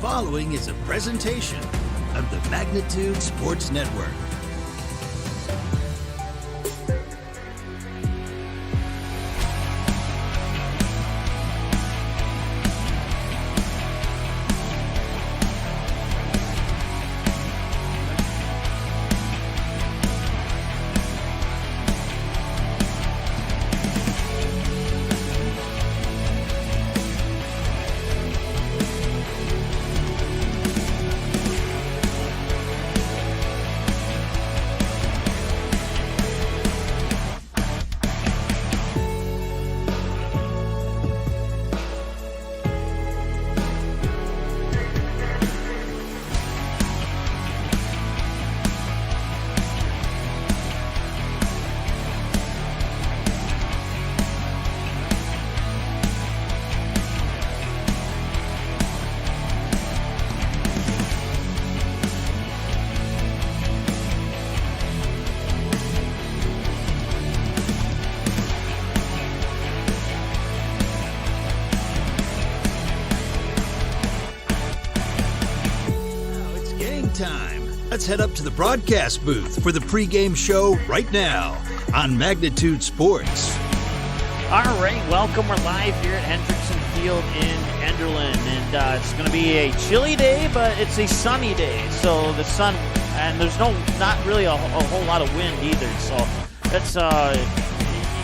following is a presentation of the Magnitude Sports Network. Time. Let's head up to the broadcast booth for the pregame show right now on Magnitude Sports. All right, welcome. We're live here at Hendrickson Field in Enderlin, and it's going to be a chilly day, but it's a sunny day. So the sun, and there's not really a whole lot of wind either. So that's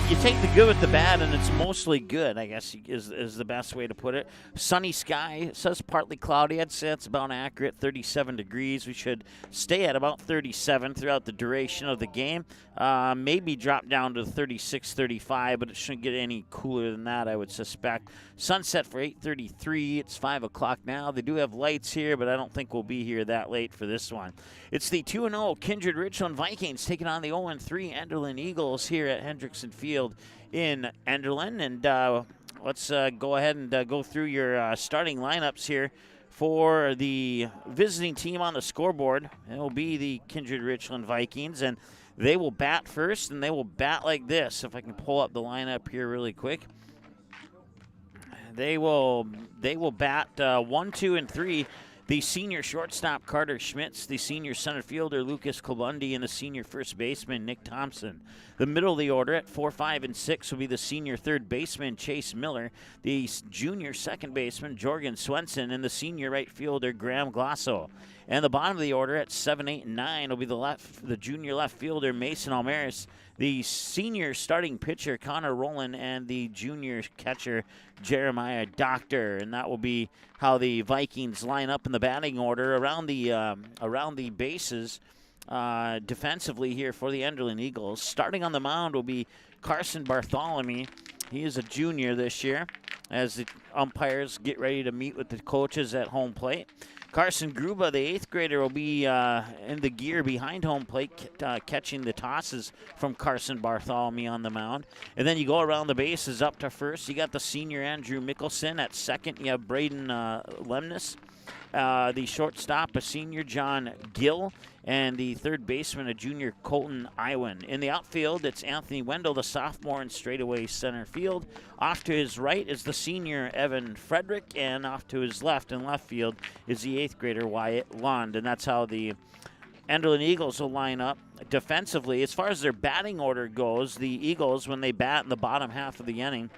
you take the good with the bad, and it's mostly good, I guess, is the best way to put it. Sunny sky. It says partly cloudy. I'd say it's about accurate, 37 degrees. We should stay at about 37 throughout the duration of the game. Maybe drop down to 36, 35, but it shouldn't get any cooler than that, I would suspect. Sunset for 8:33. It's 5 o'clock now. They do have lights here, but I don't think we'll be here that late for this one. It's the 2-0 Kindred Richland Vikings taking on the 0-3 Enderlin Eagles here at Hendrickson Field in Enderlin. And let's go ahead and go through your starting lineups here for the visiting team on the scoreboard. It will be the Kindred Richland Vikings, and they will bat first, and they will bat like this. If I can pull up the lineup here really quick. They will bat 1, 2, and 3. The senior shortstop, Carter Schmitz, the senior center fielder, Lucas Kolbundi, and the senior first baseman, Nick Thompson. The middle of the order at 4, 5, and 6 will be the senior third baseman, Chase Miller, the junior second baseman, Jorgen Swenson, and the senior right fielder, Graham Glasso. And the bottom of the order at 7, 8, and 9 will be the junior left fielder, Mason Almaris, the senior starting pitcher, Connor Rowland, and the junior catcher, Jeremiah Doctor. And that will be how the Vikings line up in the batting order around the bases defensively here for the Enderlin Eagles. Starting on the mound will be Carson Bartholomew. He is a junior this year as the umpires get ready to meet with the coaches at home plate. Carson Gruba, the 8th grader, will be in the gear behind home plate, catching the tosses from Carson Bartholomew on the mound. And then you go around the bases up to first. You got the senior Andrew Mickelson. At second, you have Braden Lemnis. The shortstop, a senior John Gill, and the third baseman, a junior Colton Iwan. In the outfield, it's Anthony Wendell, the sophomore in straightaway center field. Off to his right is the senior Evan Frederick, and off to his left in left field is the 8th grader Wyatt Lund. And that's how the Enderlin Eagles will line up defensively. As far as their batting order goes, the Eagles, when they bat in the bottom half of the inning,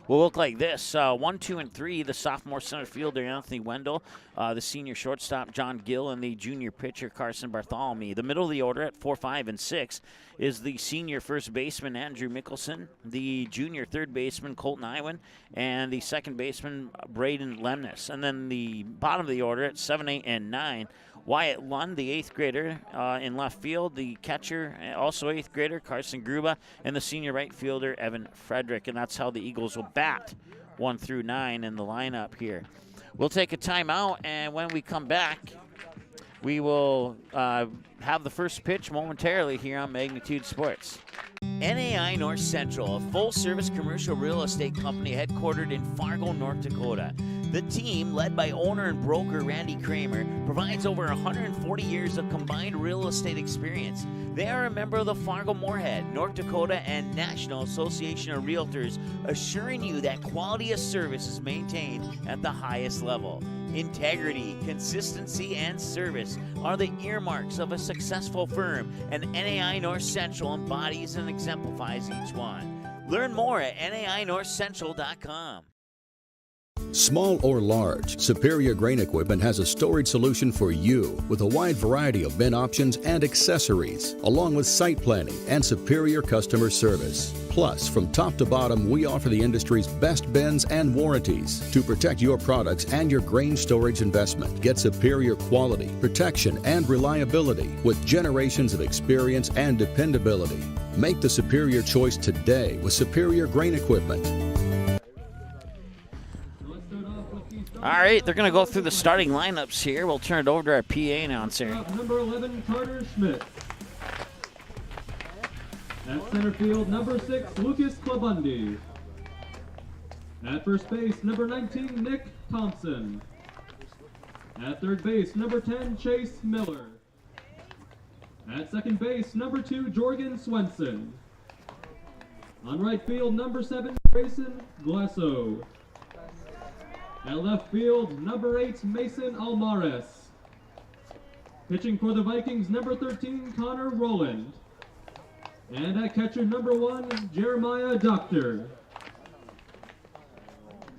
will look like this. 1, 2, and 3, the sophomore center fielder, Anthony Wendell, the senior shortstop, John Gill, and the junior pitcher, Carson Bartholomew. The middle of the order at 4, 5, and 6 is the senior first baseman, Andrew Mickelson, the junior third baseman, Colton Iwan, and the second baseman, Braden Lemnis. And then the bottom of the order at 7, 8, and 9, Wyatt Lund, the 8th grader in left field, the catcher, also 8th grader, Carson Gruba, and the senior right fielder, Evan Frederick. And that's how the Eagles will bat 1 through 9 in the lineup here. We'll take a timeout, and when we come back, we will have the first pitch momentarily here on Magnitude Sports. NAI North Central, a full-service commercial real estate company headquartered in Fargo, North Dakota. The team, led by owner and broker Randy Kramer, provides over 140 years of combined real estate experience. They are a member of the Fargo-Moorhead, North Dakota, and National Association of Realtors, assuring you that quality of service is maintained at the highest level. Integrity, consistency, and service are the earmarks of a successful firm, and NAI North Central embodies and exemplifies each one. Learn more at nainorthcentral.com. Small or large, Superior Grain Equipment has a storage solution for you with a wide variety of bin options and accessories, along with site planning and superior customer service. Plus, from top to bottom, we offer the industry's best bins and warranties to protect your products and your grain storage investment. Get superior quality, protection, and reliability with generations of experience and dependability. Make the superior choice today with Superior Grain Equipment. All right, they're going to go through the starting lineups here. We'll turn it over to our PA announcer. Number 11, Carter Schmidt. At center field, number 6, Lucas Klabundi. At first base, number 19, Nick Thompson. At third base, number 10, Chase Miller. At second base, number 2, Jorgen Swenson. On right field, number 7, Grayson Glasso. At left field, number 8, Mason Almares. Pitching for the Vikings, number 13, Connor Rowland. And at catcher, number 1, Jeremiah Doctor.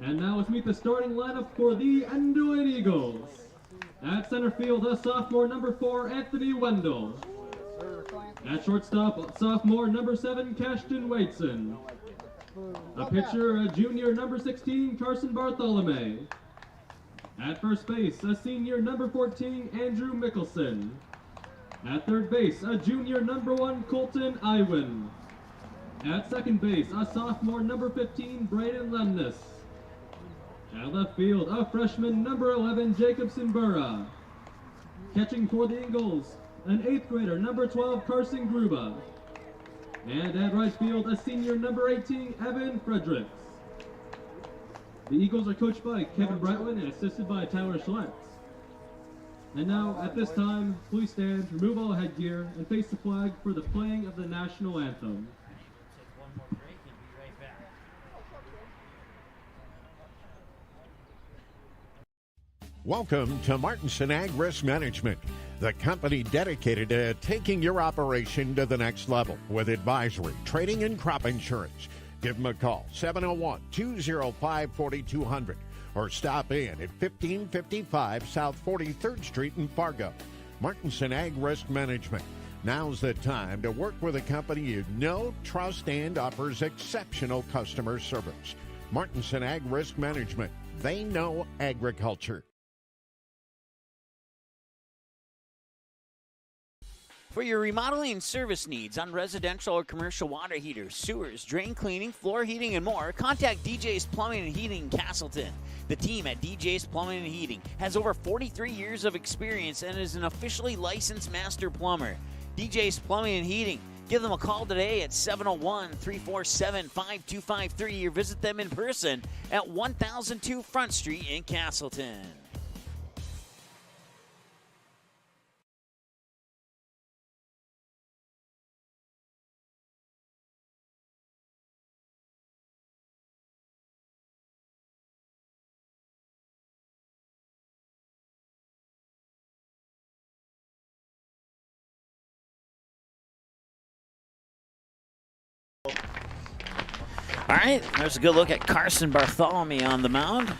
And now let's meet the starting lineup for the Enderlin Eagles. At center field, a sophomore, number 4, Anthony Wendell. At shortstop, sophomore, number 7, Cashton Waitson. A pitcher, a junior, number 16, Carson Bartholome. At first base, a senior, number 14, Andrew Mickelson. At third base, a junior, number 1, Colton Iwan. At second base, a sophomore, number 15, Braden Lemnis. At left field, a freshman, number 11, Jacobson Burra. Catching for the Eagles, an 8th grader, number 12, Carson Gruba. And at right field, a senior, number 18, Evan Fredericks. The Eagles are coached by Kevin Brightland and assisted by Tyler Schletz. And now, at this time, please stand, remove all headgear, and face the flag for the playing of the national anthem. Take one more break and be right back. Welcome to Martinson Ag Risk Management, the company dedicated to taking your operation to the next level with advisory, trading, and crop insurance. Give them a call, 701-205-4200, or stop in at 1555 South 43rd Street in Fargo. Martinson Ag Risk Management. Now's the time to work with a company you know, trust, and offers exceptional customer service. Martinson Ag Risk Management. They know agriculture. For your remodeling and service needs on residential or commercial water heaters, sewers, drain cleaning, floor heating, and more, contact DJ's Plumbing and Heating in Castleton. The team at DJ's Plumbing and Heating has over 43 years of experience and is an officially licensed master plumber. DJ's Plumbing and Heating. Give them a call today at 701-347-5253 or visit them in person at 1002 Front Street in Castleton. All right, there's a good look at Carson Bartholomew on the mound.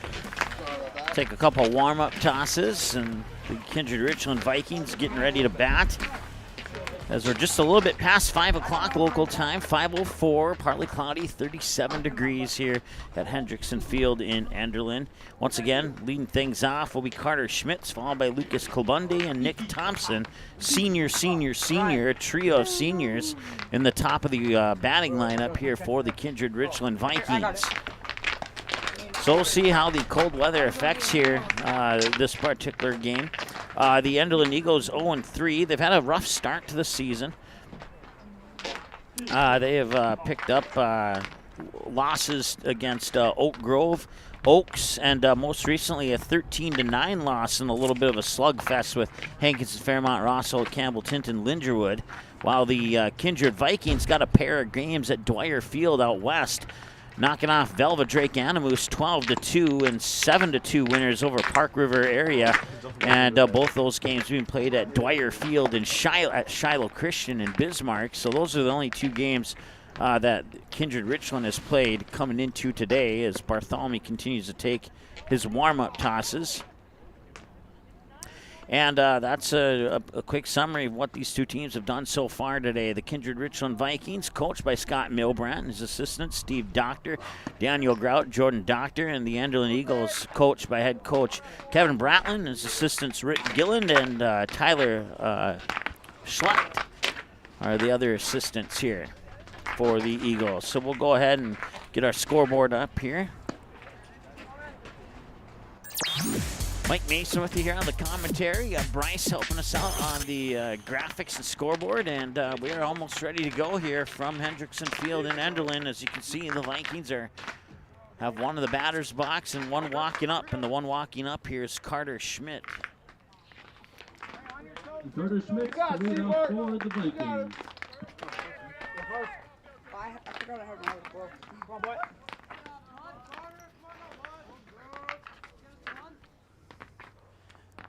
Take a couple warm-up tosses, and the Kindred Richland Vikings getting ready to bat. As we're just a little bit past 5 o'clock local time, 5:04, partly cloudy, 37 degrees here at Hendrickson Field in Enderlin. Once again, leading things off will be Carter Schmitz, followed by Lucas Kolbundi and Nick Thompson. Senior, a trio of seniors in the top of the batting lineup here for the Kindred Richland Vikings. So we'll see how the cold weather affects here this particular game. The Enderlin Eagles 0-3. They've had a rough start to the season. They have picked up losses against Oak Grove, Oaks, and most recently a 13-9 loss and a little bit of a slugfest with Hankins, Fairmont, Rossall, Campbell, Tinton, Lingerwood, while the Kindred Vikings got a pair of games at Dwyer Field out west, knocking off Velva Drake Animus 12-2 and 7-2 winners over Park River area, and both those games being played at Dwyer Field in Shiloh Christian in Bismarck. So those are the only two games that Kindred Richland has played coming into today as Bartholomew continues to take his warm-up tosses. And that's a quick summary of what these two teams have done so far today. The Kindred Richland Vikings, coached by Scott Milbrandt, his assistant Steve Doctor, Daniel Grout, Jordan Doctor, and the Enderlin Eagles, coached by head coach Kevin Bratlin, his assistants Rick Gilland and Tyler Schlacht are the other assistants here for the Eagles. So we'll go ahead and get our scoreboard up here. Mike Mason with you here on the commentary. Bryce helping us out on the graphics and scoreboard, and we are almost ready to go here from Hendrickson Field in Enderlin. As you can see, the Vikings have one in the batter's box and one walking up, and the one walking up here is Carter Schmidt. Carter Schmidt to lead off for the Vikings. I forgot I had my other glove. Come on, boy.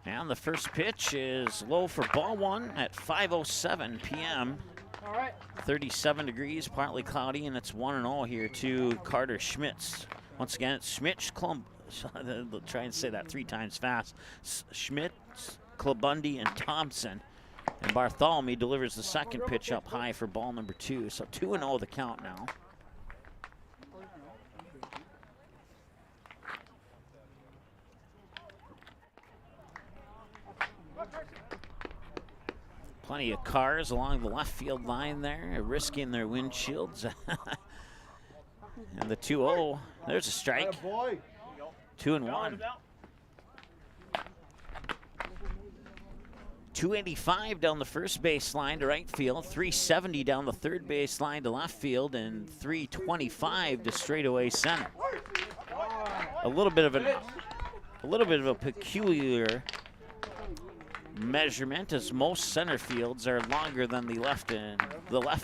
And the first pitch is low for ball one at 5:07 p.m. All right. 37 degrees, partly cloudy, and it's 1-0 here to Carter Schmitz. Once again, it's Schmitz, they'll try and say that 3 times fast. Schmitz, Klabundy, and Thompson. And Bartholomew delivers the second pitch up high for ball number 2. So 2-0 the count now. Plenty of cars along the left field line there, risking their windshields. And the 2-0, there's a strike. 2-1. 285 down the first base line to right field, 370 down the third base line to left field, and 325 to straightaway center. A little bit of a peculiar measurement, as most center fields are longer than the left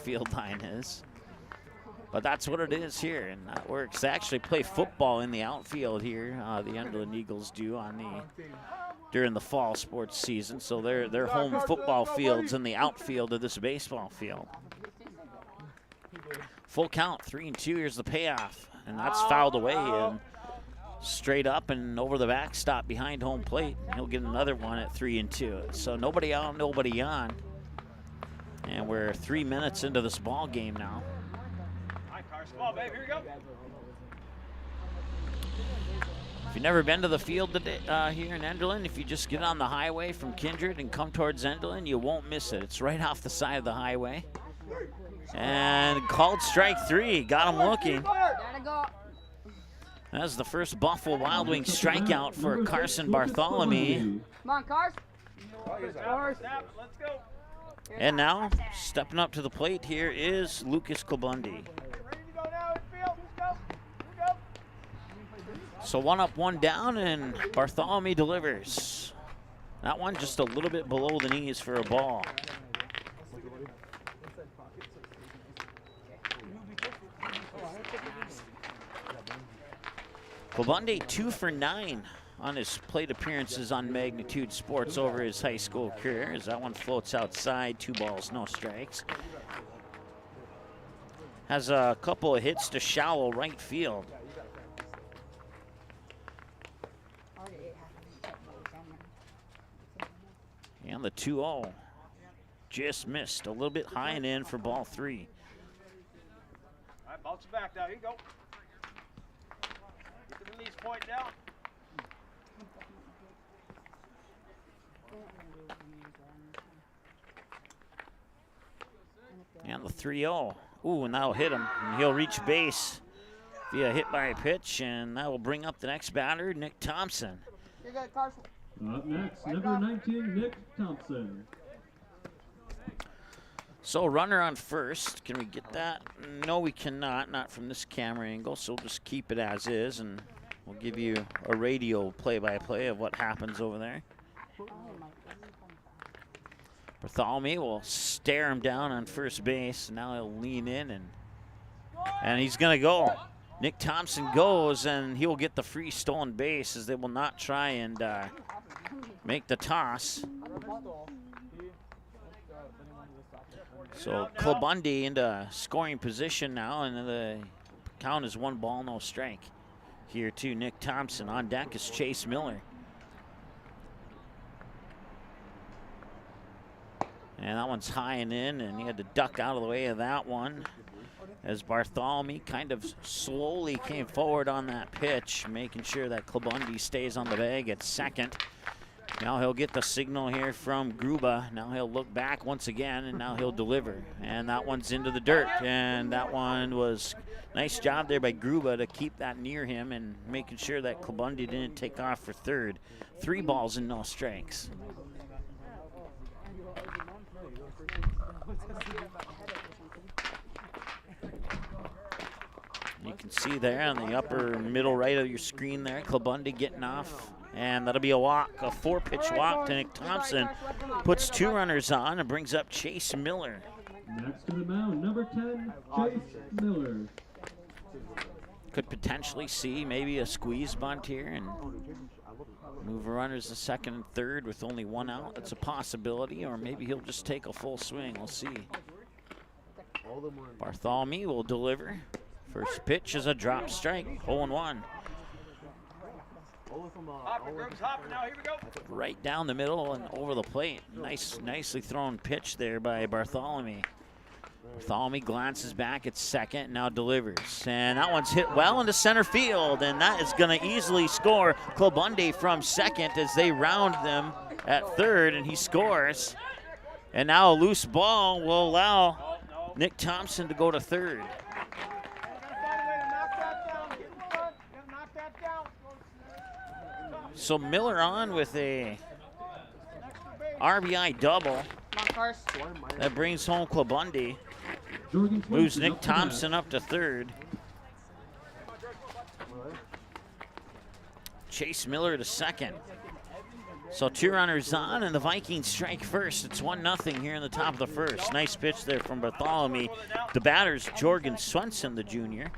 field line is. But that's what it is here, and that works. They actually play football in the outfield here. The Enderlin Eagles do during the fall sports season. So they're home football fields in the outfield of this baseball field. Full count, 3-2. Here's the payoff, and that's fouled away and straight up and over the backstop behind home plate. He'll get another one at 3-2. So nobody out, nobody on, and we're 3 minutes into this ball game now. Come on, babe, here we go. If you've never been to the field today, here in Enderlin, if you just get on the highway from Kindred and come towards Enderlin, you won't miss it. It's right off the side of the highway. And called strike 3, got him looking. That's the first Buffalo Wild Wings strikeout for Carson Bartholomew. Come on, Cars. Let's go. And now, stepping up to the plate here is Lucas Klabundy. So 1 up, 1 down, and Bartholomew delivers. That one just a little bit below the knees for a ball. Klabundy 2 for 9 on his plate appearances on Magnitude Sports over his high school career, as that one floats outside, 2 balls, no strikes. Has a couple of hits to shallow right field. And the 2-0 just missed a little bit high and in for ball 3. All right, bounce it back now. Here you go. Get the release point down. And the 3-0. Ooh, and that'll hit him. And he'll reach base via hit by a pitch, and that will bring up the next batter, Nick Thompson. You're good, Cars. Up next, number 19, Nick Thompson. So runner on first. Can we get that? No, we cannot. Not from this camera angle, so we'll just keep it as is, and We'll give you a radio play-by-play of what happens over there. Bartholomew will stare him down on first base. Now he'll lean in, and he's going to go. Nick Thompson goes, and he will get the free stolen base as they will not try and make the toss. So Clubundy into scoring position now, and the count is 1 ball, no strike. Here to Nick Thompson. On deck is Chase Miller. And that one's high and in, and he had to duck out of the way of that one as Bartholomew kind of slowly came forward on that pitch, making sure that Clubundy stays on the bag at second. Now he'll get the signal here from Gruba. Now he'll look back once again, and now he'll deliver. And that one's into the dirt, and that one was nice job there by Gruba to keep that near him and making sure that Clubundy didn't take off for third. 3 balls and no strikes. You can see there on the upper middle right of your screen there, Clubundy getting off. And that'll be a walk, a 4-pitch walk to Nick Thompson. Puts 2 runners on and brings up Chase Miller. Next to the mound, number 10, Chase Miller. Could potentially see maybe a squeeze bunt here and move runners to second and third with only 1 out. That's a possibility, or maybe he'll just take a full swing. We'll see. Bartholomew will deliver. First pitch is a drop strike, 0-1. Right down the middle and over the plate. Nicely thrown pitch there by Bartholomew. Bartholomew glances back at second, now delivers. And that one's hit well into center field, and that is going to easily score Clubundy from second as they round them at third, and he scores. And now a loose ball will allow Nick Thompson to go to third. So Miller on with a RBI double. That brings home Clubundy. Moves Nick Thompson up to third. Chase Miller to second. So 2 runners on, and the Vikings strike first. It's 1-0 here in the top of the first. Nice pitch there from Bartholomew. The batter's Jorgen Swenson, the junior.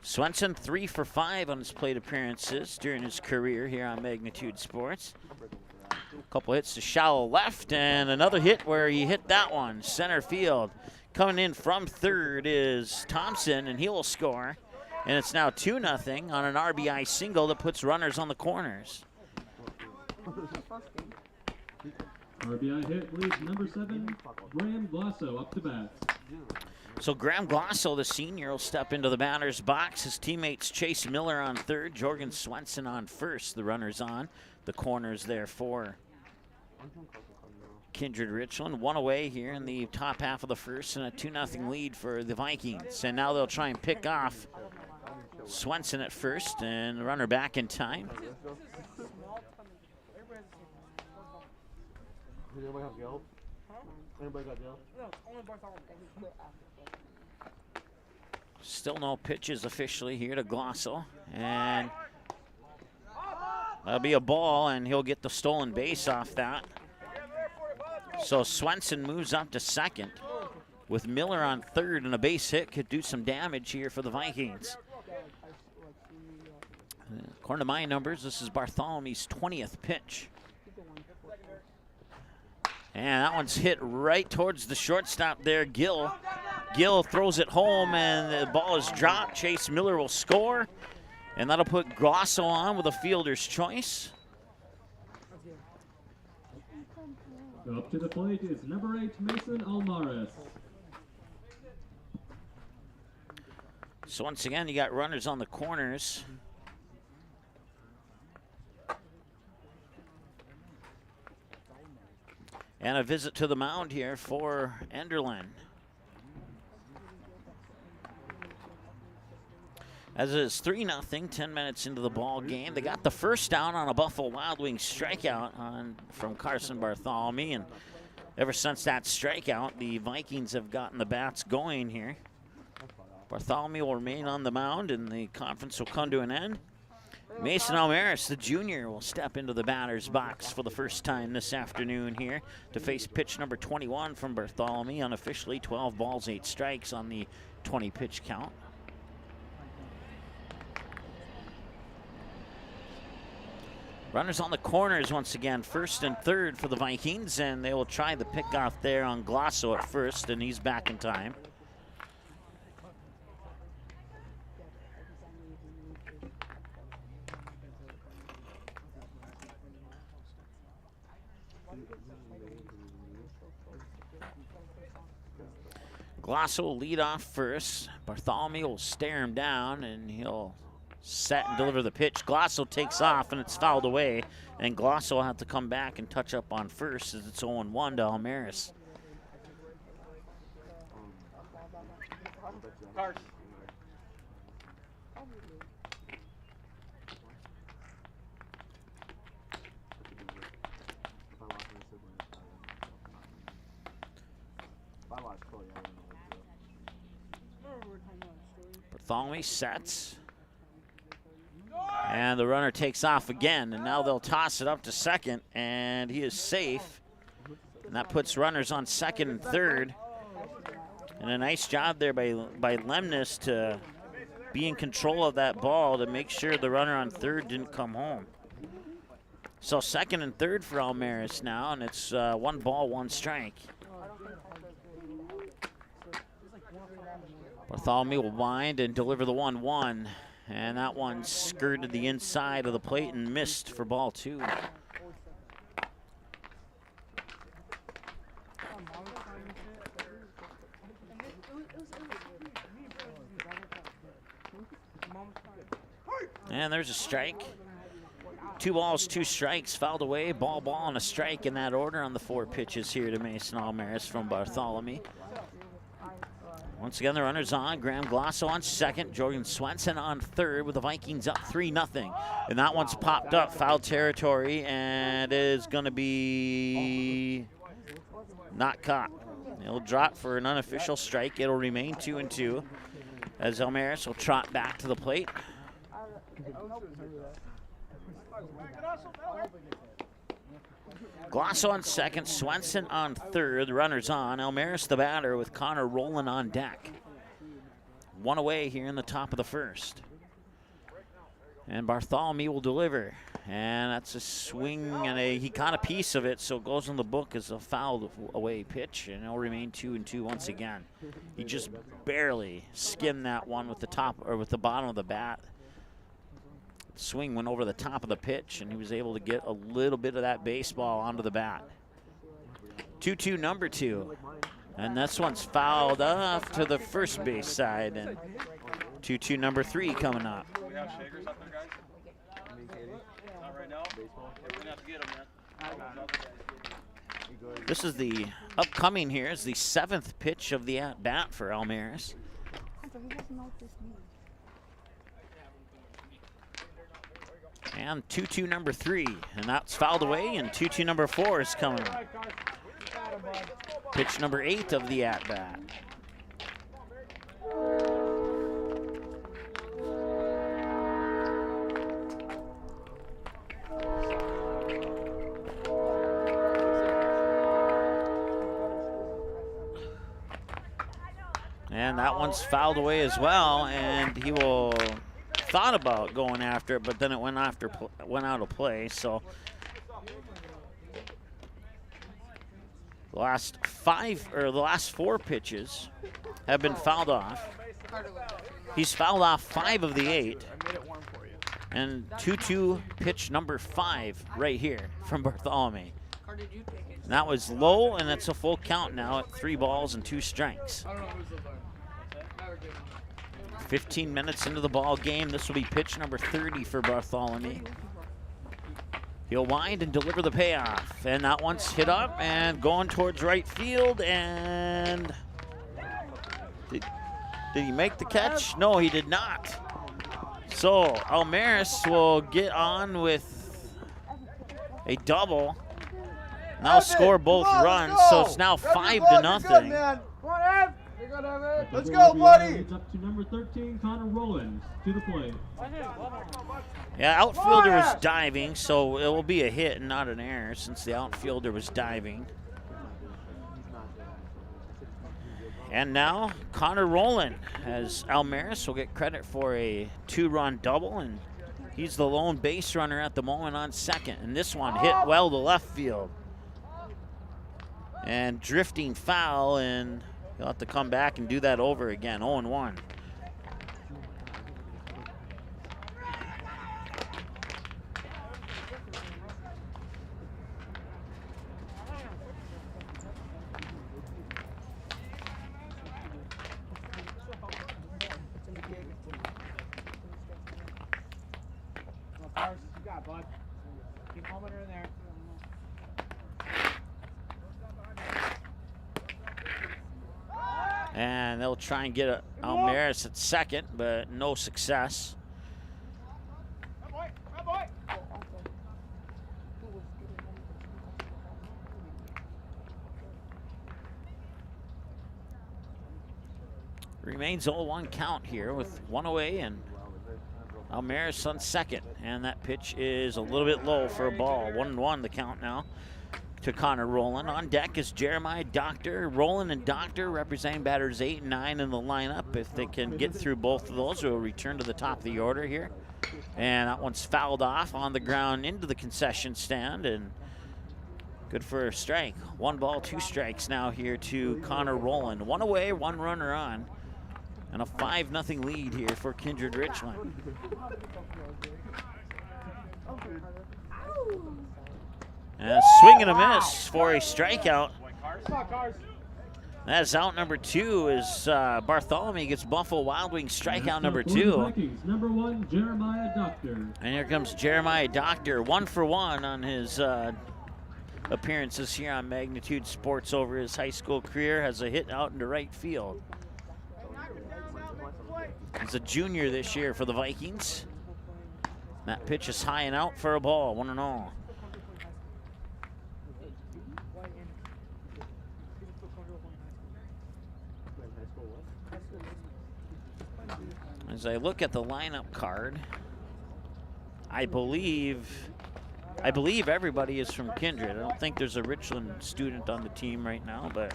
Swenson 3 for 5 on his plate appearances during his career here on Magnitude Sports. A couple hits to shallow left, and another hit where he hit that one, center field. Coming in from third is Thompson, and he will score. And it's now 2-0 on an RBI single that puts runners on the corners. RBI hit leads number 7, Graham Glasso up to bat. So Graham Glasso, the senior, will step into the batter's box. His teammates Chase Miller on third, Jorgen Swenson on first. The runners on the corners there for Kindred Richland. 1 away here in the top half of the first, and a 2-0 lead for the Vikings. And now they'll try and pick off Swenson at first, and the runner back in time. Still no pitches officially here to Glasso, and that'll be a ball, and he'll get the stolen base off that. So Swenson moves up to second with Miller on third, and a base hit could do some damage here for the Vikings. According to my numbers, this is Bartholomew's 20th pitch. And that one's hit right towards the shortstop there, Gill. Gill throws it home, and the ball is dropped. Chase Miller will score, and that'll put Glasso on with a fielder's choice. Up to the plate is number 8, Mason Almaris. So once again, you got runners on the corners. And a visit to the mound here for Enderlin. As it is 3-0, 10 minutes into the ball game. They got the first down on a Buffalo Wild Wings strikeout from Carson Bartholomew. And ever since that strikeout, the Vikings have gotten the bats going here. Bartholomew will remain on the mound, and the conference will come to an end. Mason Almaris, the junior, will step into the batter's box for the first time this afternoon here to face pitch number 21 from Bartholomew, unofficially 12 balls, 8 strikes on the 20-pitch count. Runners on the corners once again, first and third for the Vikings, and they will try the pickoff there on Glosso at first, and he's back in time. Glosso will lead off first. Bartholomew will stare him down, and he'll set and deliver the pitch. Glosso takes off, and it's fouled away. And Glosso will have to come back and touch up on first as it's 0-1 to Almaris. Carson. Bartholomew sets. And the runner takes off again, and now they'll toss it up to second, and he is safe. And that puts runners on second and third. And a nice job there by Lemnis to be in control of that ball to make sure the runner on third didn't come home. So second and third for Almaris now, and it's 1 ball, 1 strike. Bartholomew will wind and deliver the 1-1. And that one skirted the inside of the plate and missed for ball 2. And there's a strike. 2 balls, 2 strikes, fouled away. Ball, and a strike in that order on the 4 pitches here to Mason Almaris from Bartholomew. Once again, the runner's on. Graham Glosso on second. Jordan Swenson on third with the Vikings up 3-0. And that one's popped up, foul territory, and is going to be not caught. It'll drop for an unofficial strike. It'll remain 2-2 as Almaris will trot back to the plate. Glosso on second, Swenson on third, the runner's on. Almaris the batter with Connor Rowland on deck. 1 away here in the top of the first. And Bartholomew will deliver. And that's a swing, and he caught a piece of it, so it goes in the book as a fouled away pitch, and it'll remain 2-2 once again. He just barely skimmed that one with the top, or with the bottom of the bat. Swing went over the top of the pitch, and he was able to get a little bit of that baseball onto the bat. 2-2 number 2. And this one's fouled off to the first base side, and 2-2 number 3 coming up. We have shakers up there, guys? Not right now? We're going to have to get them, man. This is the upcoming here is the 7th pitch of the at-bat for Almaris. And 2-2 number 3, and that's fouled away, and 2-2 number 4 is coming. Pitch number 8 of the at-bat. And that one's fouled away as well, and he will thought about going after it, but then it went out of play. So the last 4 pitches have been fouled off. He's fouled off 5 of the 8. And 2-2 pitch number 5 right here from Bartholomew. And that was low, and that's a full count now at 3 balls and 2 strikes. 15 minutes into the ball game. This will be pitch number 30 for Bartholomew. He'll wind and deliver the payoff. And that one's hit up and going towards right field. And did he make the catch? No, he did not. So Almaris will get on with a double. Now score both runs. So it's now 5-0. Let's go, buddy. It's up to number 13, Connor Rowland, to the plate. Yeah, outfielder was diving, so it will be a hit and not an error since the outfielder was diving. And now Connor Rowland, as Almaris will get credit for a 2-run double, and he's the lone base runner at the moment on second. And this one hit well to left field. And drifting foul, and he'll have to come back and do that over again, 0-1. You got it, bud. Keep homing her in there. And they'll try and get Almaris at second, but no success. Remains 0-1 count here with one away, and Almaris on second. And that pitch is a little bit low for a ball. 1-1 the count now to Connor Rowland. On deck is Jeremiah Doctor. Rowland and Doctor representing batters 8 and 9 in the lineup. If they can get through both of those, we'll return to the top of the order here. And that one's fouled off on the ground into the concession stand, and good for a strike. 1 ball, 2 strikes now here to Connor Rowland. 1 away, 1 runner on, and a 5-0 lead here for Kindred Richland. And a swing and a miss for a strikeout. That's out number 2 as Bartholomew gets Buffalo Wild Wings strikeout number 2. Vikings, number 1, Jeremiah Doctor. And here comes Jeremiah Doctor, 1 for 1 on his appearances here on Magnitude Sports over his high school career. Has a hit out into right field. He's a junior this year for the Vikings. That pitch is high and out for a ball, 1-0. As I look at the lineup card, I believe everybody is from Kindred. I don't think there's a Richland student on the team right now, but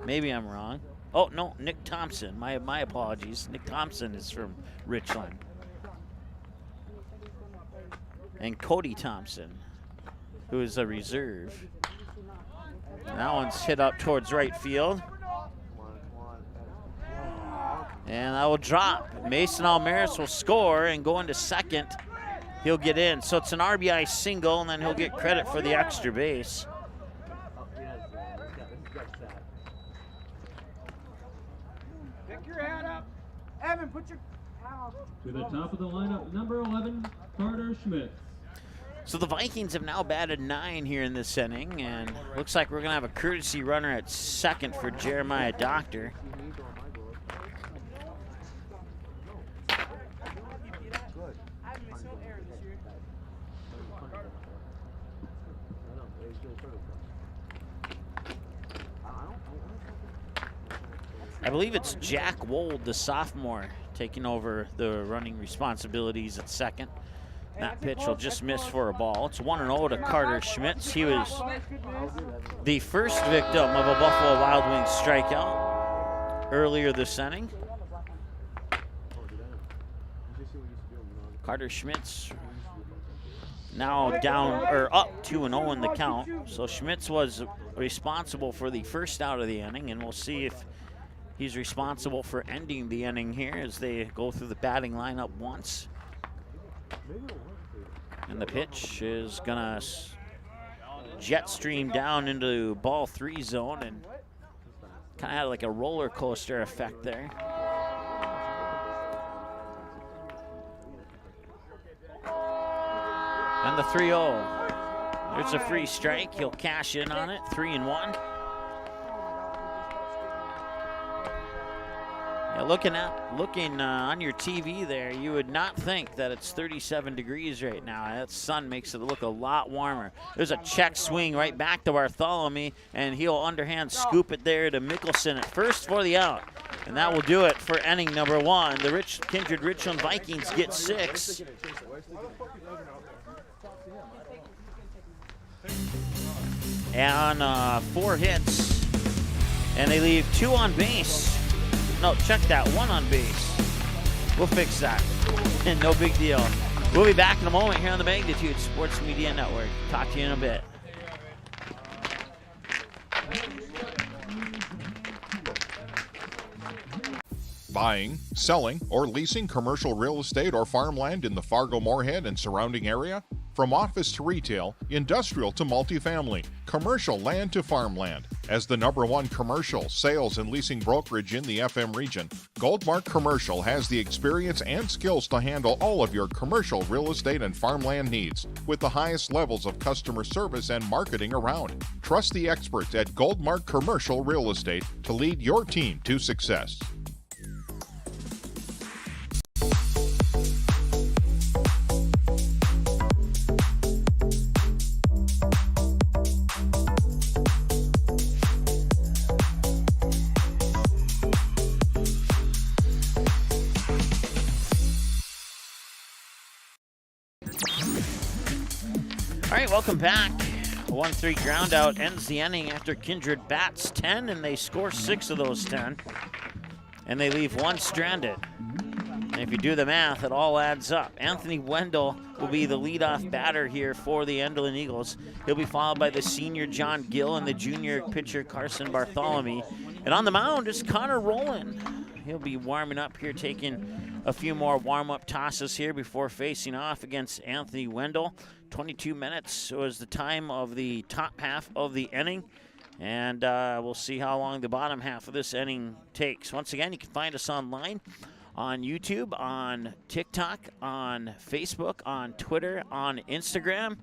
maybe I'm wrong. Oh, no, Nick Thompson. My apologies. Nick Thompson is from Richland. And Cody Thompson, who is a reserve. That one's hit up towards right field. And that will drop. Mason Almaris will score and go into second. He'll get in. So it's an RBI single, and then he'll get credit for the extra base. Pick your hat up. Evan, put your hat on. To the top of the lineup, number 11, Carter Schmidt. So the Vikings have now batted 9 here in this inning, and looks like we're going to have a courtesy runner at second for Jeremiah Doctor. I believe it's Jack Wold, the sophomore, taking over the running responsibilities at second. That pitch will just miss for a ball. It's 1-0 to Carter Schmitz. He was the first victim of a Buffalo Wild Wings strikeout earlier this inning. Carter Schmitz now down or up 2-0 in the count. So Schmitz was responsible for the first out of the inning, and we'll see if he's responsible for ending the inning here as they go through the batting lineup once. And the pitch is gonna jet stream down into ball 3 zone and kind of had like a roller coaster effect there. And the 3-0. There's a free strike. He'll cash in on it. 3-1. Looking on your TV there, you would not think that it's 37 degrees right now. That sun makes it look a lot warmer. There's a check swing right back to Bartholomew, and he'll underhand scoop it there to Mickelson at first for the out. And that will do it for inning number 1. The Kindred Richland Vikings get 6. And 4 hits, and they leave 2 on base. No, check that, 1 on base. We'll fix that. No big deal. We'll be back in a moment here on the Magnitude Sports Media Network. Talk to you in a bit. Buying, selling, or leasing commercial real estate or farmland in the Fargo-Moorhead and surrounding area? From office to retail, industrial to multifamily, commercial land to farmland. As the #1 commercial, sales, and leasing brokerage in the FM region, Goldmark Commercial has the experience and skills to handle all of your commercial real estate and farmland needs with the highest levels of customer service and marketing around. Trust the experts at Goldmark Commercial Real Estate to lead your team to success. All right, welcome back. 1-3 ground out ends the inning after Kindred bats 10, and they score 6 of those 10. And they leave 1 stranded. And if you do the math, it all adds up. Anthony Wendell will be the leadoff batter here for the Enderlin Eagles. He'll be followed by the senior John Gill and the junior pitcher Carson Bartholomew. And on the mound is Connor Rowland. He'll be warming up here, taking a few more warm-up tosses here before facing off against Anthony Wendell. 22 minutes was the time of the top half of the inning, and we'll see how long the bottom half of this inning takes. Once again, you can find us online on YouTube, on TikTok, on Facebook, on Twitter, on Instagram.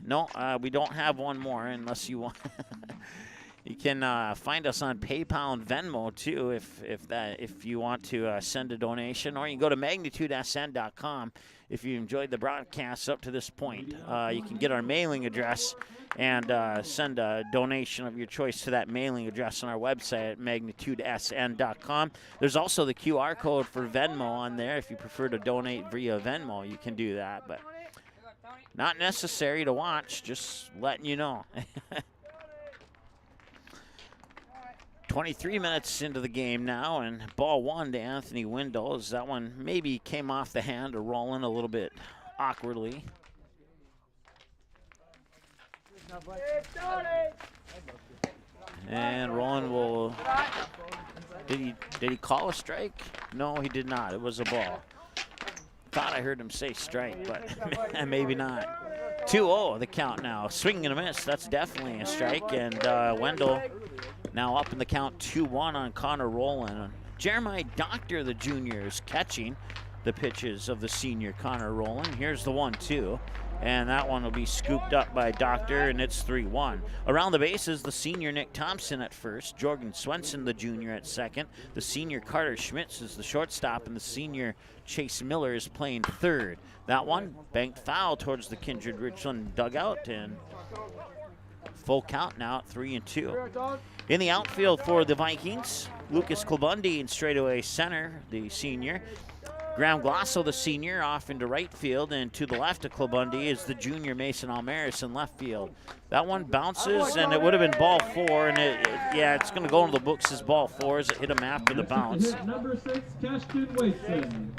No, we don't have one more unless you want. You can find us on PayPal and Venmo too, if you want to send a donation, or you can go to magnitudesn.com. If you enjoyed the broadcast up to this point, you can get our mailing address and send a donation of your choice to that mailing address on our website at magnitudesn.com. There's also the QR code for Venmo on there. If you prefer to donate via Venmo, you can do that, but not necessary to watch, just letting you know. 23 minutes into the game now, and ball 1 to Anthony Wendell, as that one maybe came off the hand of Roland a little bit awkwardly. And Roland will, did he call a strike? No, he did not. It was a ball. Thought I heard him say strike, but maybe not. 2-0 the count now. Swing and a miss. That's definitely a strike, and Wendell now up in the count 2-1 on Connor Rowland. Jeremiah Doctor, the junior, is catching the pitches of the senior Connor Rowland. Here's the 1-2, and that one will be scooped up by Doctor, and it's 3-1. Around the bases, the senior Nick Thompson at first, Jorgen Swenson, the junior, at second. The senior Carter Schmitz is the shortstop, and the senior Chase Miller is playing third. That one banked foul towards the Kindred Richland dugout, and full count now at 3-2. In the outfield for the Vikings, Lucas Klubundi in straightaway center, the senior. Graham Glosso, the senior, off into right field, and to the left of Klubundi is the junior Mason Almaris in left field. That one bounces, and it would have been ball 4, and it's going to go into the books as ball 4 as it hit him after the bounce. Number 6, Cashton Waitson.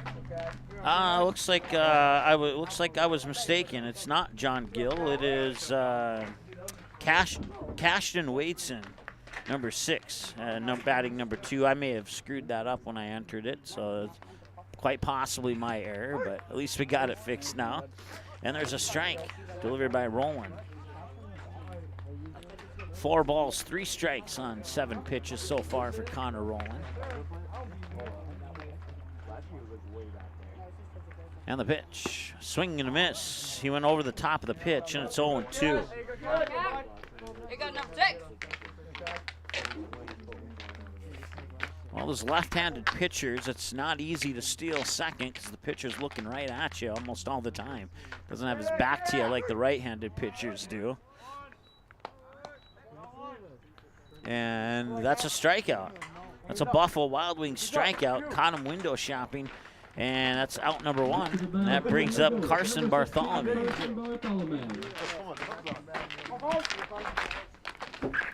Looks like I was mistaken. It's not John Gill. It is Cashton Waitson, number 6, batting number 2. I may have screwed that up when I entered it, so it's quite possibly my error, but at least we got it fixed now. And there's a strike delivered by Rowland. 4 balls, 3 strikes on 7 pitches so far for Connor Rowland. And the pitch, swing and a miss. He went over the top of the pitch, and it's 0-2. You got number 6. Well, those left-handed pitchers, it's not easy to steal second because the pitcher's looking right at you almost all the time. Doesn't have his back to you like the right-handed pitchers do. And that's a strikeout. That's a Buffalo Wild Wings strikeout. Caught him window shopping. And that's out number 1. And that brings up Carson Bartholomew.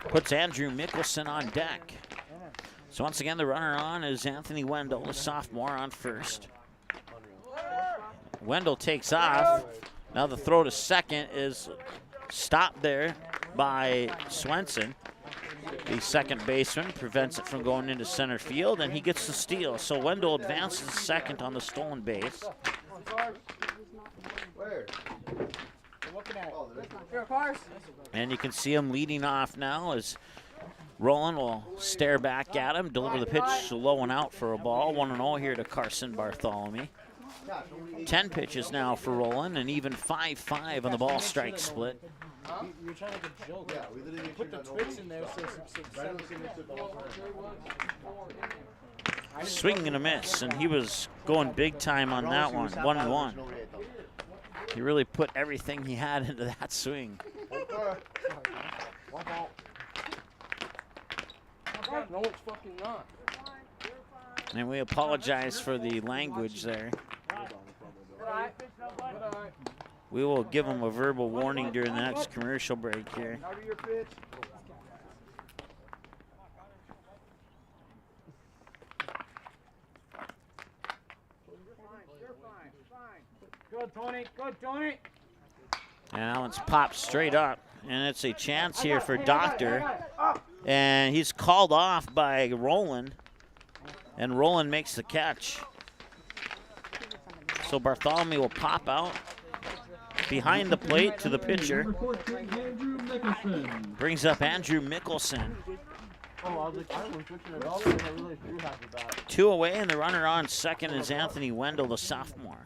Puts Andrew Mickelson on deck. So once again, the runner on is Anthony Wendell, the sophomore, on first. Wendell takes off. Now the throw to second is stopped there by Swenson. The second baseman prevents it from going into center field, and he gets the steal. So Wendell advances second on the stolen base. And you can see him leading off now as Roland will stare back at him, deliver the pitch low and out for a ball. 1-0 here to Carson Bartholomew. 10 pitches now for Roland, and even 5-5 on the ball strike split. You're trying to make a joke. Yeah, we literally put the Twix in there. Swing and a miss, and he was going big time on that one. 1-1. He really put everything he had into that swing. No, it's fucking not. And we apologize for the language there. We will give him a verbal warning during the next commercial break here. Good, Tony. Good, Tony. And that one's popped straight up. And it's a chance here for Doctor. And he's called off by Roland. And Roland makes the catch. So Bartholomew will pop out behind the plate to the pitcher. Brings up Andrew Mickelson. 2 away, and the runner on second is Anthony Wendell, the sophomore.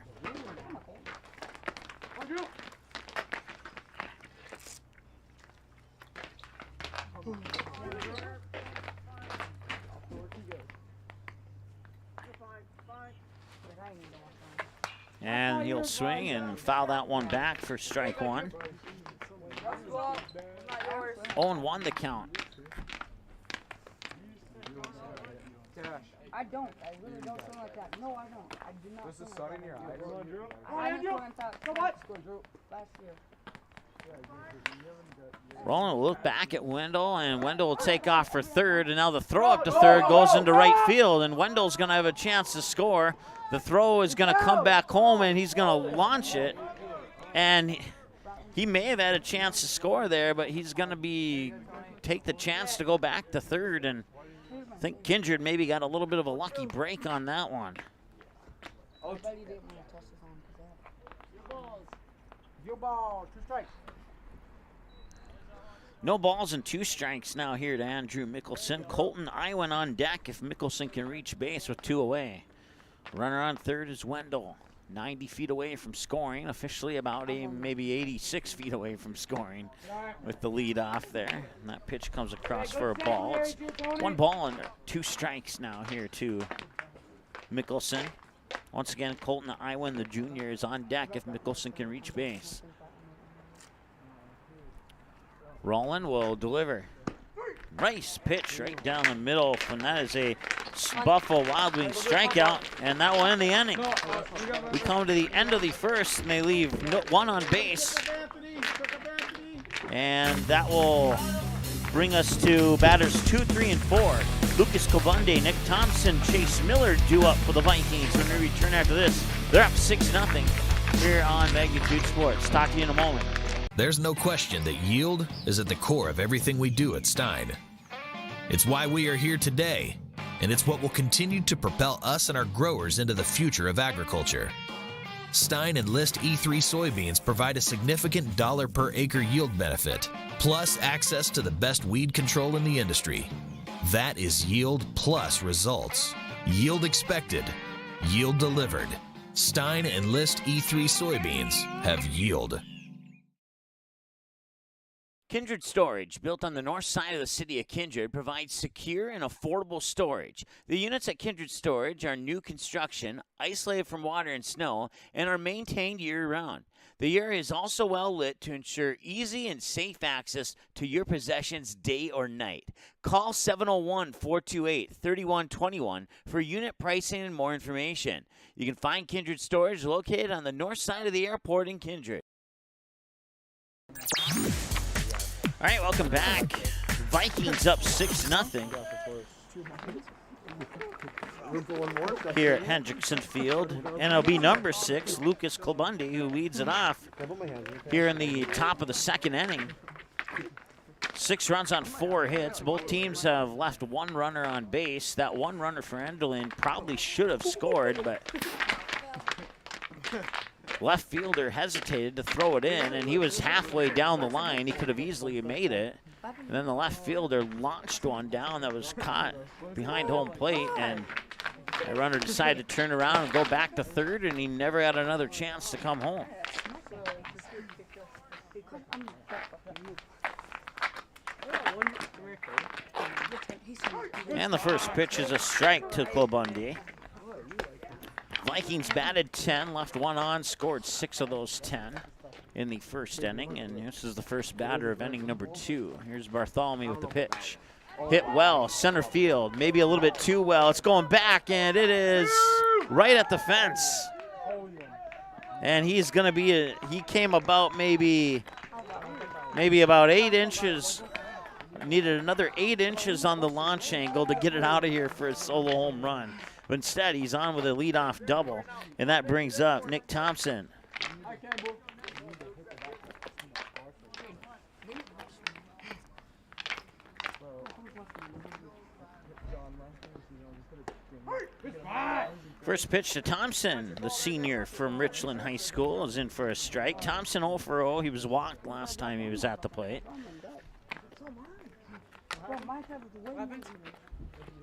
And he'll swing and foul that one back for strike 1. 0-1 the count. I don't. I really don't sound like that. No, I don't. I do not. This is sun in your eyes. I just went out. So what? Last year. Roland will look back at Wendell, and Wendell will take off for third. And now the throw up to third goes into right field, and Wendell's going to have a chance to score. The throw is going to come back home, and he's going to launch it. And he may have had a chance to score there, but he's going to take the chance to go back to third. And I think Kindred maybe got a little bit of a lucky break on that one. Your ball, 2 strikes. No balls and 2 strikes now here to Andrew Mickelson. Colton Iwan on deck if Mickelson can reach base with 2 away. Runner on third is Wendell. 90 feet away from scoring, officially about maybe 86 feet away from scoring with the lead off there. And that pitch comes across for a ball. It's 1 ball and 2 strikes now here to Mickelson. Once again, Colton Iwan, the junior, is on deck if Mickelson can reach base. Roland will deliver. Nice pitch right down the middle, and that is a Buffalo Wild Wings strikeout, and that will end the inning. We come to the end of the first, and they leave 1 on base. And that will bring us to batters 2, 3, and 4. Lucas Kobunde, Nick Thompson, Chase Miller due up for the Vikings. When we return after this, they're up 6-0 here on Magnitude Sports. Talk to you in a moment. There's no question that yield is at the core of everything we do at Stein. It's why we are here today, and it's what will continue to propel us and our growers into the future of agriculture. Stein Enlist E3 soybeans provide a significant dollar per acre yield benefit, plus access to the best weed control in the industry. That is yield plus results. Yield expected, yield delivered. Stein Enlist E3 soybeans have yield. Kindred Storage, built on the north side of the city of Kindred, provides secure and affordable storage. The units at Kindred Storage are new construction, isolated from water and snow, and are maintained year-round. The area is also well lit to ensure easy and safe access to your possessions day or night. Call 701-428-3121 for unit pricing and more information. You can find Kindred Storage located on the north side of the airport in Kindred. All right, welcome back. Vikings up 6-0 here at Hendrickson Field. And it'll be number 6, Lucas Klubundi, who leads it off here in the top of the second inning. 6 runs on 4 hits. Both teams have left 1 runner on base. That 1 runner for Enderlin probably should have scored, but left fielder hesitated to throw it in, and he was halfway down the line. He could have easily made it. And then the left fielder launched one down that was caught behind home plate, and the runner decided to turn around and go back to third, and he never had another chance to come home. And the first pitch is a strike to Klubundi. Vikings batted 10, left 1 on, scored 6 of those 10 in the first inning, and this is the first batter of inning number 2. Here's Bartholomew with the pitch. Hit well, center field, maybe a little bit too well. It's going back, and it is right at the fence. And he's going to be, he came about maybe about 8 inches. Needed another 8 inches on the launch angle to get it out of here for a solo home run. But instead, he's on with a leadoff double, and that brings up Nick Thompson. First pitch to Thompson, the senior from Richland High School, is in for a strike. Thompson 0 for 0. He was walked last time he was at the plate.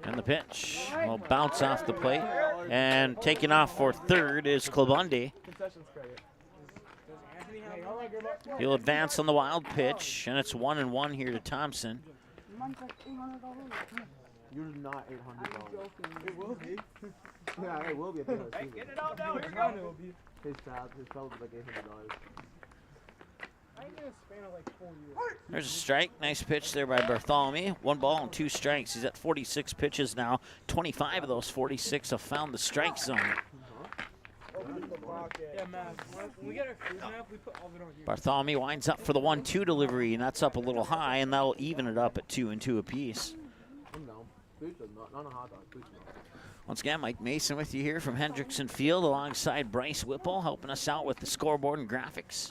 And the pitch will bounce off the plate. And taking off for third is Klubundi. He'll advance on the wild pitch, and it's 1-1 here to Thompson. You're not $800. It will be. Yeah, it will be. Hey, get it out now. Here it will be. His salary was like $800. There's a strike. Nice pitch there by Bartholomew. 1 ball and 2 strikes. He's at 46 pitches now. 25 of those 46 have found the strike zone. Bartholomew winds up for the 1-2 delivery, and that's up a little high, and that'll even it up at 2-2 apiece. Once again, Mike Mason with you here from Hendrickson Field alongside Bryce Whipple, helping us out with the scoreboard and graphics.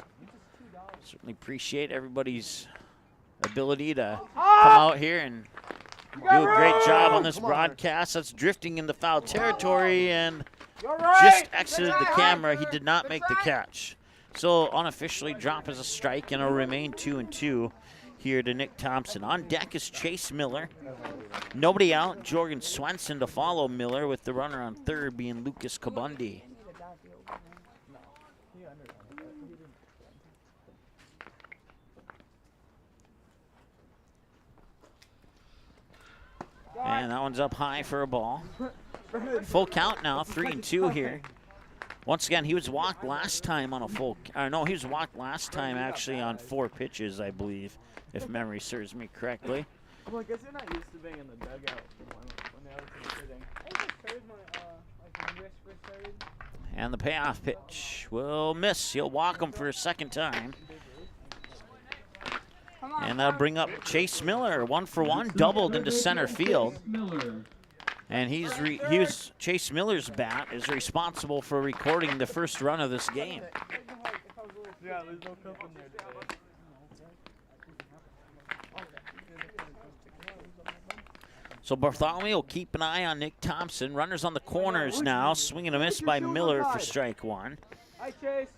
Certainly appreciate everybody's ability to come out here and do a great job on this broadcast. That's drifting into foul territory and just exited the camera. He did not make the catch. So unofficially drop as a strike, and it'll remain 2-2 here to Nick Thompson. On deck is Chase Miller. Nobody out. Jorgen Swenson to follow Miller, with the runner on third being Lucas Klubundi. And that one's up high for a ball. Full count now, 3-2 here. Once again, he was walked last time on a full, no, he was walked last time actually on 4 pitches, I believe, if memory serves me correctly. Well, I guess you're not used to being in the dugout when the other team's hitting. And the payoff pitch will miss. He'll walk him for a second time. And that'll bring up Chase Miller, 1 for 1, doubled into center field. And Chase Miller's bat is responsible for recording the first run of this game. Yeah, there's no cup in there today. So Bartholomew will keep an eye on Nick Thompson. Runners on the corners now. Swing and a miss by Miller for strike 1. Hi, Chase.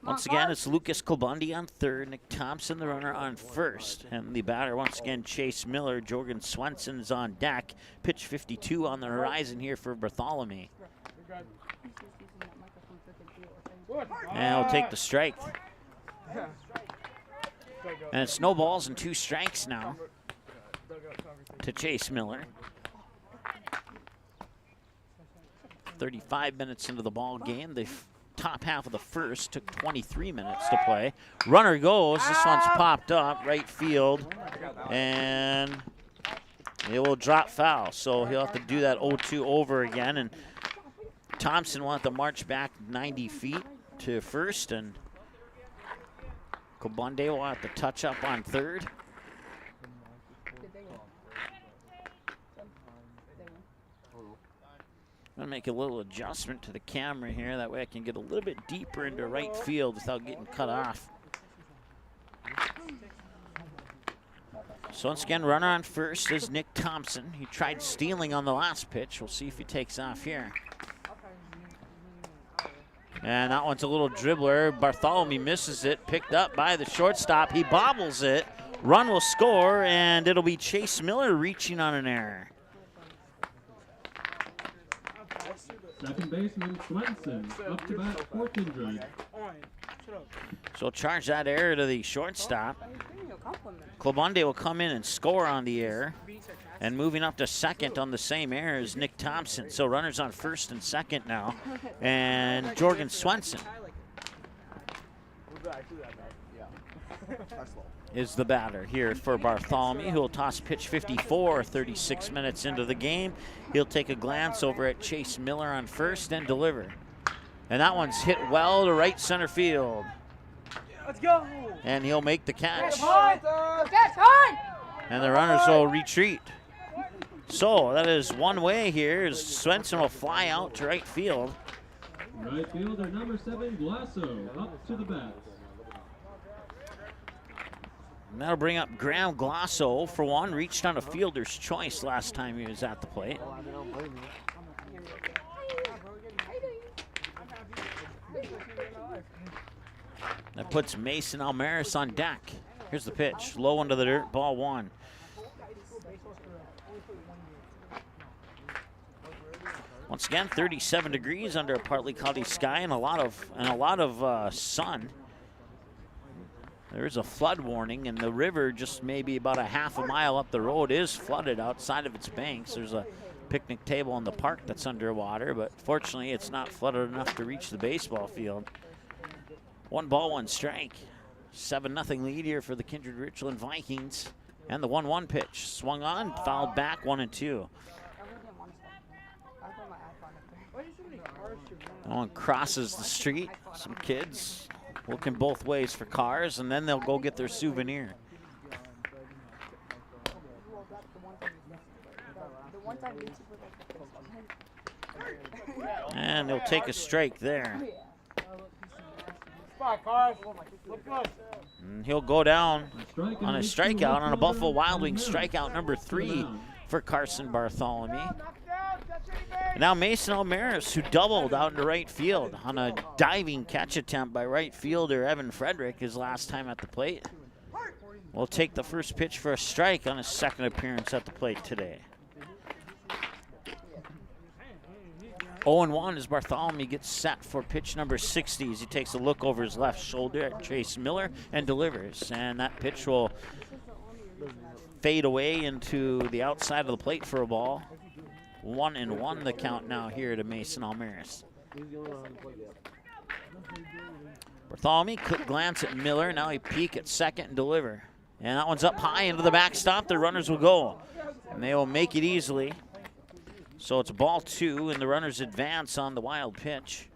Once again, it's Lucas Klubundi on third, Nick Thompson, the runner, on first. And the batter, once again, Chase Miller. Jorgen Swenson's on deck. Pitch 52 on the horizon here for Bartholomew. And he'll take the strike. And it's no balls and 2 strikes now to Chase Miller. 35 minutes into the ball game. The top half of the first took 23 minutes to play. Runner goes. This one's popped up right field, and it will drop foul. So he'll have to do that 0-2 over again. And Thompson will have to march back 90 feet to first, and Kobunde will have to touch up on third. I'm gonna make a little adjustment to the camera here. That way I can get a little bit deeper into right field without getting cut off. So once again, runner on first is Nick Thompson. He tried stealing on the last pitch. We'll see if he takes off here. And that one's a little dribbler. Bartholomew misses it, picked up by the shortstop. He bobbles it. Run will score, and it'll be Chase Miller reaching on an error. Second baseman Swenson up to bat for Kindred. So charge that error to the shortstop. Klobunde will come in and score on the error. And moving up to second on the same error is Nick Thompson. So runners on first and second now. And Jorgen Swenson is the batter here for Bartholomew, who will toss pitch 54, 36 minutes into the game. He'll take a glance over at Chase Miller on first and deliver. And that one's hit well to right center field. Let's go. And he'll make the catch. Catch on! And the runners will retreat. So that is one way here, as Swenson will fly out to right field. Right fielder number 7, Glasso, up to the bat. And that'll bring up Graham Glasso. For one, reached on a fielder's choice last time he was at the plate. That puts Mason Almaris on deck. Here's the pitch, low into the dirt, ball 1. Once again, 37 degrees under a partly cloudy sky and a lot of sun. There is a flood warning, and the river just maybe about a half a mile up the road is flooded outside of its banks. There's a picnic table in the park that's underwater, but fortunately it's not flooded enough to reach the baseball field. 1 ball, 1 strike. 7-0 lead here for the Kindred Richland Vikings. And the 1-1 pitch. Swung on, fouled back, 1-2. That one crosses the street. Some kids looking both ways for cars, and then they'll go get their souvenir. And they'll take a strike there. And he'll go down on a strikeout, on a Buffalo Wild Wings strikeout number 3 for Carson Bartholomew. And now Mason Almaris, who doubled out into right field on a diving catch attempt by right fielder Evan Frederick his last time at the plate, will take the first pitch for a strike on his second appearance at the plate today. 0-1 as Bartholomew gets set for pitch number 60 as he takes a look over his left shoulder at Chase Miller and delivers. And that pitch will fade away into the outside of the plate for a ball. 1-1 the count now here to Mason Almaris. Bartholomew, quick glance at Miller. Now he peek at second and deliver. And that one's up high into the backstop. The runners will go. And they will make it easily. So it's ball 2, and the runners advance on the wild pitch.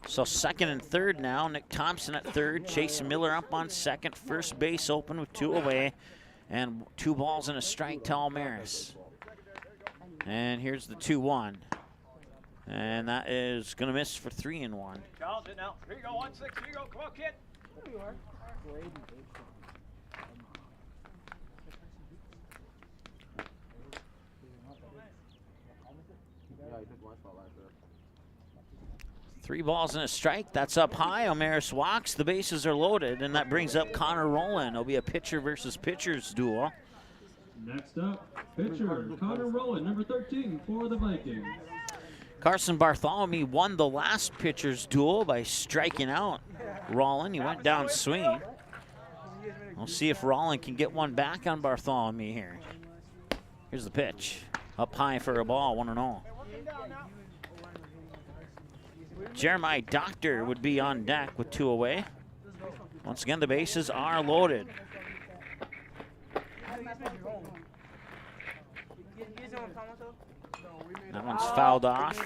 So second and third now. Nick Thompson at third. Chase Miller up on second. First base open with 2 away. And 2 balls and a strike to Almaris. And here's the 2-1. And that is going to miss for 3-1. Charles, it now. Here you go, 1-6. Here you go. Come on, kid. There you are. Three balls and a strike. That's up high. Almaris walks. The bases are loaded, and that brings up Connor Rowland. It'll be a pitcher versus pitchers duel. Next up, pitcher Connor Rowland, number 13 for the Vikings. Carson Bartholomew won the last pitcher's duel by striking out Rollin. He went down swinging. We'll see if Rollin can get one back on Bartholomew here. Here's the pitch. Up high for a ball, 1-0. Jeremiah Doctor would be on deck with 2 away. Once again, the bases are loaded. That one's fouled off.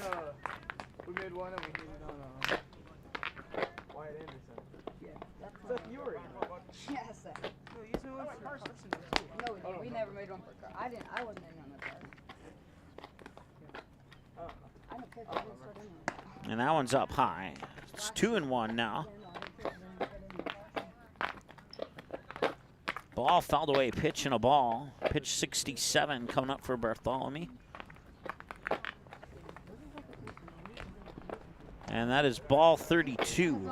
We made one and we gave it on Wyatt Anderson. Yeah, that's you were in. Yes. No, we never made one for car. I wasn't in on the car. I don't care if I didn't start in on. And that one's up high. It's 2-1 now. Ball fouled away, pitch and a ball. Pitch 67 coming up for Bartholomew. And that is ball 32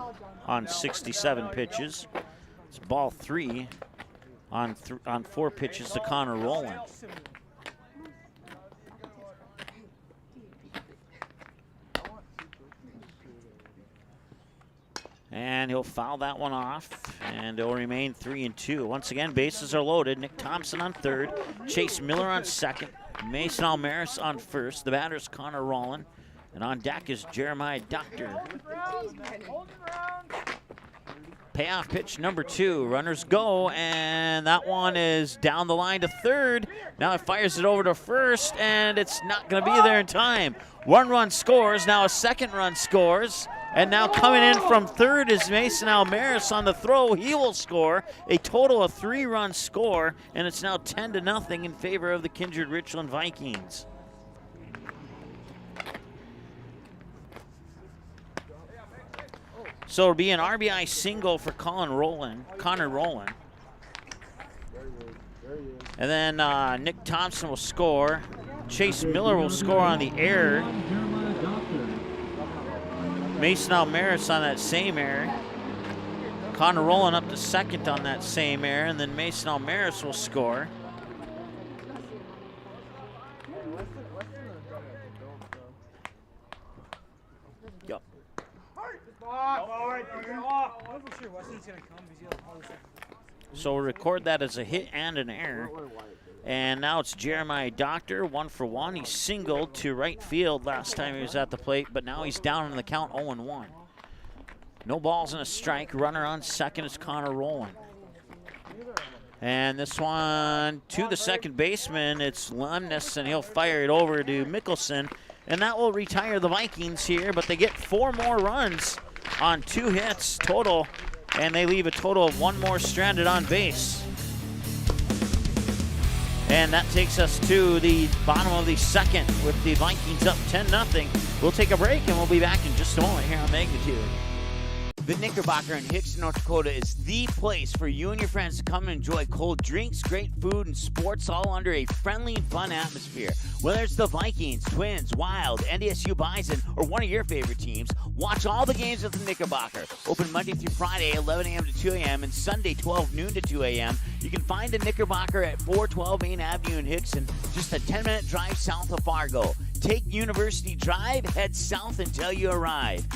on 67 pitches. It's ball 3 on 4 pitches to Connor Rowland. And he'll foul that one off, and it'll remain 3-2. Once again, bases are loaded. Nick Thompson on third, Chase Miller on second, Mason Almaris on first. The batter's Connor Rowland, and on deck is Jeremiah Doctor. Payoff pitch number 2. Runners go, and that one is down the line to third. Now it fires it over to first, and it's not going to be there in time. 1 run scores. Now a 2nd run scores. And now coming in from third is Mason Almaris on the throw. He will score a total of 3-run score, and it's now 10-0 in favor of the Kindred Richland Vikings. So it'll be an RBI single for Connor Rowland. And then Nick Thompson will score. Chase Miller will score on the error. Mason Almaris on that same error. Connor Rowland up to second on that same error, and then Mason Almaris will score. Yep. So we'll record that as a hit and an error. And now it's Jeremiah Doctor, 1 for 1. He singled to right field last time he was at the plate, but now he's down in the count 0-1. No balls and a strike. Runner on second is Connor Rowland. And this one to the second baseman, it's Lemnes, and he'll fire it over to Mickelson. And that will retire the Vikings here, but they get 4 more runs on 2 hits total, and they leave a total of 1 more stranded on base. And that takes us to the bottom of the second with the Vikings up 10-0. We'll take a break, and we'll be back in just a moment here on Magnitude. The Knickerbocker in Hickson, North Dakota is the place for you and your friends to come and enjoy cold drinks, great food, and sports all under a friendly and fun atmosphere. Whether it's the Vikings, Twins, Wild, NDSU Bison, or one of your favorite teams, watch all the games at the Knickerbocker. Open Monday through Friday, 11 a.m. to 2 a.m., and Sunday, 12 noon to 2 a.m. You can find the Knickerbocker at 412 Main Avenue in Hickson, just a 10-minute drive south of Fargo. Take University Drive, head south until you arrive.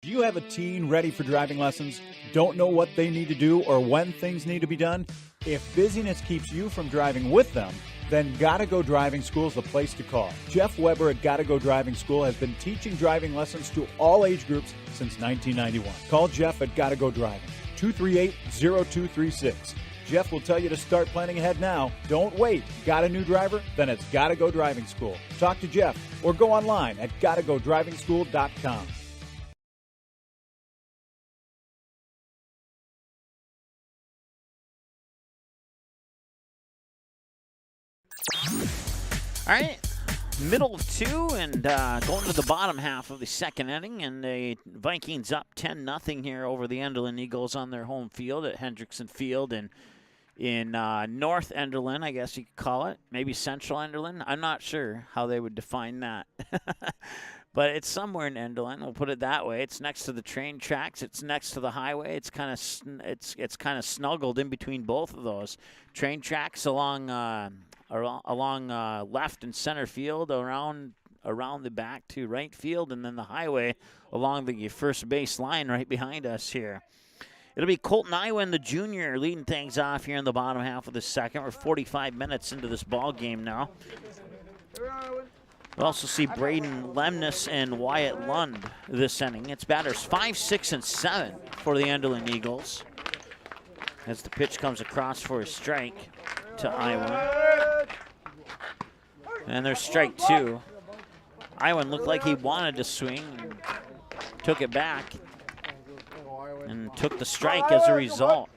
Do you have a teen ready for driving lessons? Don't know what they need to do or when things need to be done? If busyness keeps you from driving with them, then Gotta Go Driving School is the place to call. Jeff Weber at Gotta Go Driving School has been teaching driving lessons to all age groups since 1991. Call Jeff at Gotta Go Driving, 238-0236. Jeff will tell you to start planning ahead now. Don't wait. Got a new driver? Then it's Gotta Go Driving School. Talk to Jeff or go online at gottagodrivingschool.com. All right, middle of 2 and going to the bottom half of the second inning, and the Vikings up 10-0 here over the Enderlin Eagles on their home field at Hendrickson Field in North Enderlin, I guess you could call it. Maybe Central Enderlin. I'm not sure how they would define that. But it's somewhere in Enderlin. We'll put it that way. It's next to the train tracks. It's next to the highway. It's kind of snuggled in between both of those train tracks along along left and center field, around the back to right field, and then the highway along the first base line right behind us here. It'll be Colton Iwan, the junior, leading things off here in the bottom half of the second. We're 45 minutes into this ball game now. We'll also see Braden Lemnis and Wyatt Lund this inning. It's batters 5, 6, and 7 for the Enderlin Eagles. As the pitch comes across for a strike to Iwan. And there's strike 2. Iwan looked like he wanted to swing, and took it back, and took the strike as a result.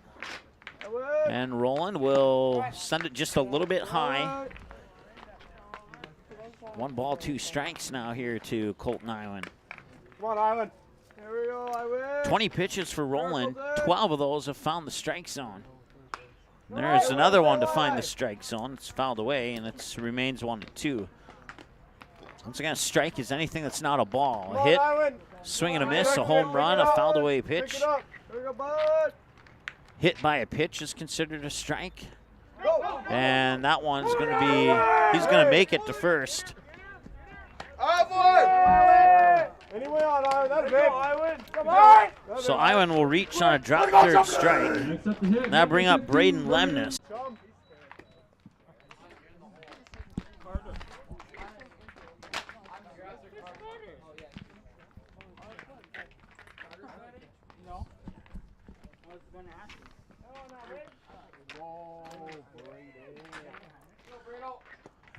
And Roland will send it just a little bit high. 1 ball, 2 strikes now here to Colton Iwan. Come on, Iwan. Here we go, Iwan. 20 pitches for Roland. 12 of those have found the strike zone. There's another one to find the strike zone. It's fouled away, and it remains 1-2. Once again, a strike is anything that's not a ball. A hit, swing and a miss, a home run, a fouled away pitch. Hit by a pitch is considered a strike. And that one's going to be, he's going to make it to first. So Iwan will reach on a drop third strike. Now bring up Braden Lemnis.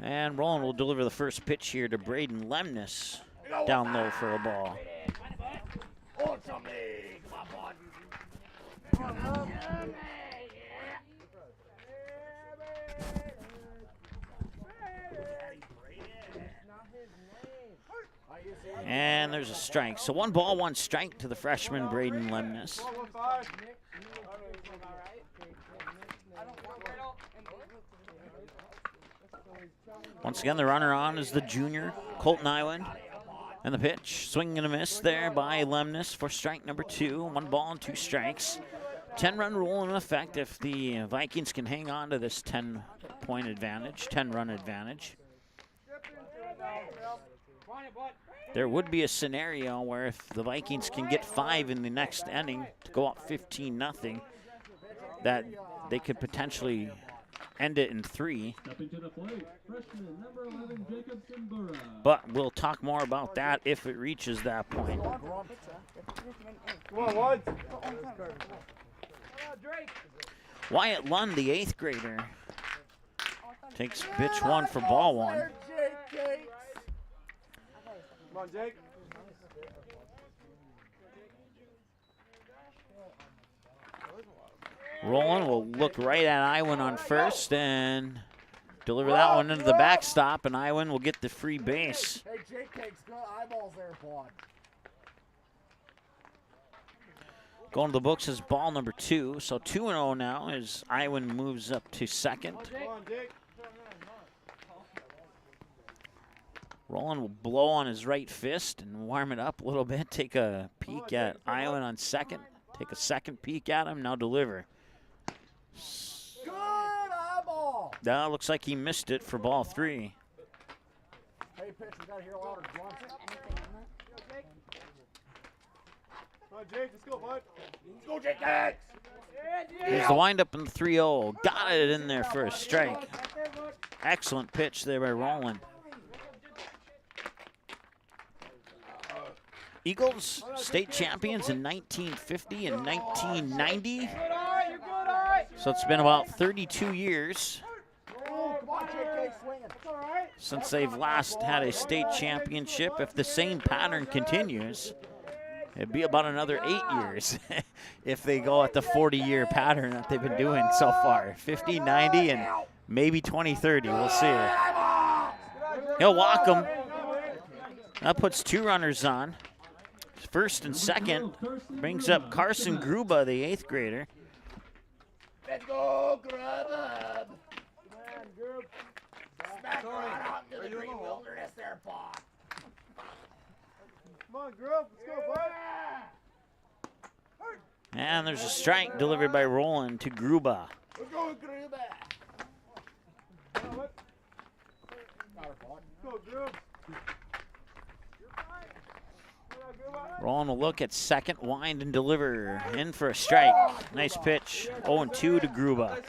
And Roland will deliver the first pitch here to Braden Lemnis. Down low for a ball. And there's a strike. So 1 ball, 1 strike to the freshman Braden Lemnis. Once again, the runner on is the junior, Colton Iwan. And the pitch, swing and a miss there by Lemnis for strike number 2. 1 ball and 2 strikes. 10-run rule in effect if the Vikings can hang on to this 10-point advantage, 10-run advantage. There would be a scenario where if the Vikings can get 5 in the next inning to go up 15-0, that they could potentially end it in 3. But we'll talk more about that if it reaches that point. Wyatt Lund, the 8th grader, takes pitch 1 for ball 1. Come on, Jake. Roland will look right at Iwan on first and deliver that one into the backstop, and Iwan will get the free base. Hey, Jake takes good eyeballs there, bud. Going to the books is ball number 2. So 2-0 now as Iwan moves up to second. Roland will blow on his right fist and warm it up a little bit. Take a peek at Iwan on second. Take a second peek at him. Now deliver. Good eyeball. That looks like he missed it for ball 3. Hey, pitch, we got to hear a louder grunt. Come on, Jake, let's go, bud. Let's go, Jake. Here's the windup in the 3-0. Got it in there for a strike. Excellent pitch there by Roland. Eagles, state champions in 1950 and 1990. So it's been about 32 years since they've last had a state championship. If the same pattern continues, it'd be about another 8 years if they go at the 40-year pattern that they've been doing so far. 50, 90, and maybe 2030. We'll see. He'll walk them. That puts 2 runners on. First and second brings up Carson Gruba, the 8th grader. Let's go, Gruba. Smack right out into the green wilderness there, Bob. Come on, Grub. Let's go, bud. And there's a strike delivered by Roland to Gruba. Let's go, Gruba. Rolling a look at second, wind and deliver. In for a strike. Nice pitch. 0-2 to Gruba.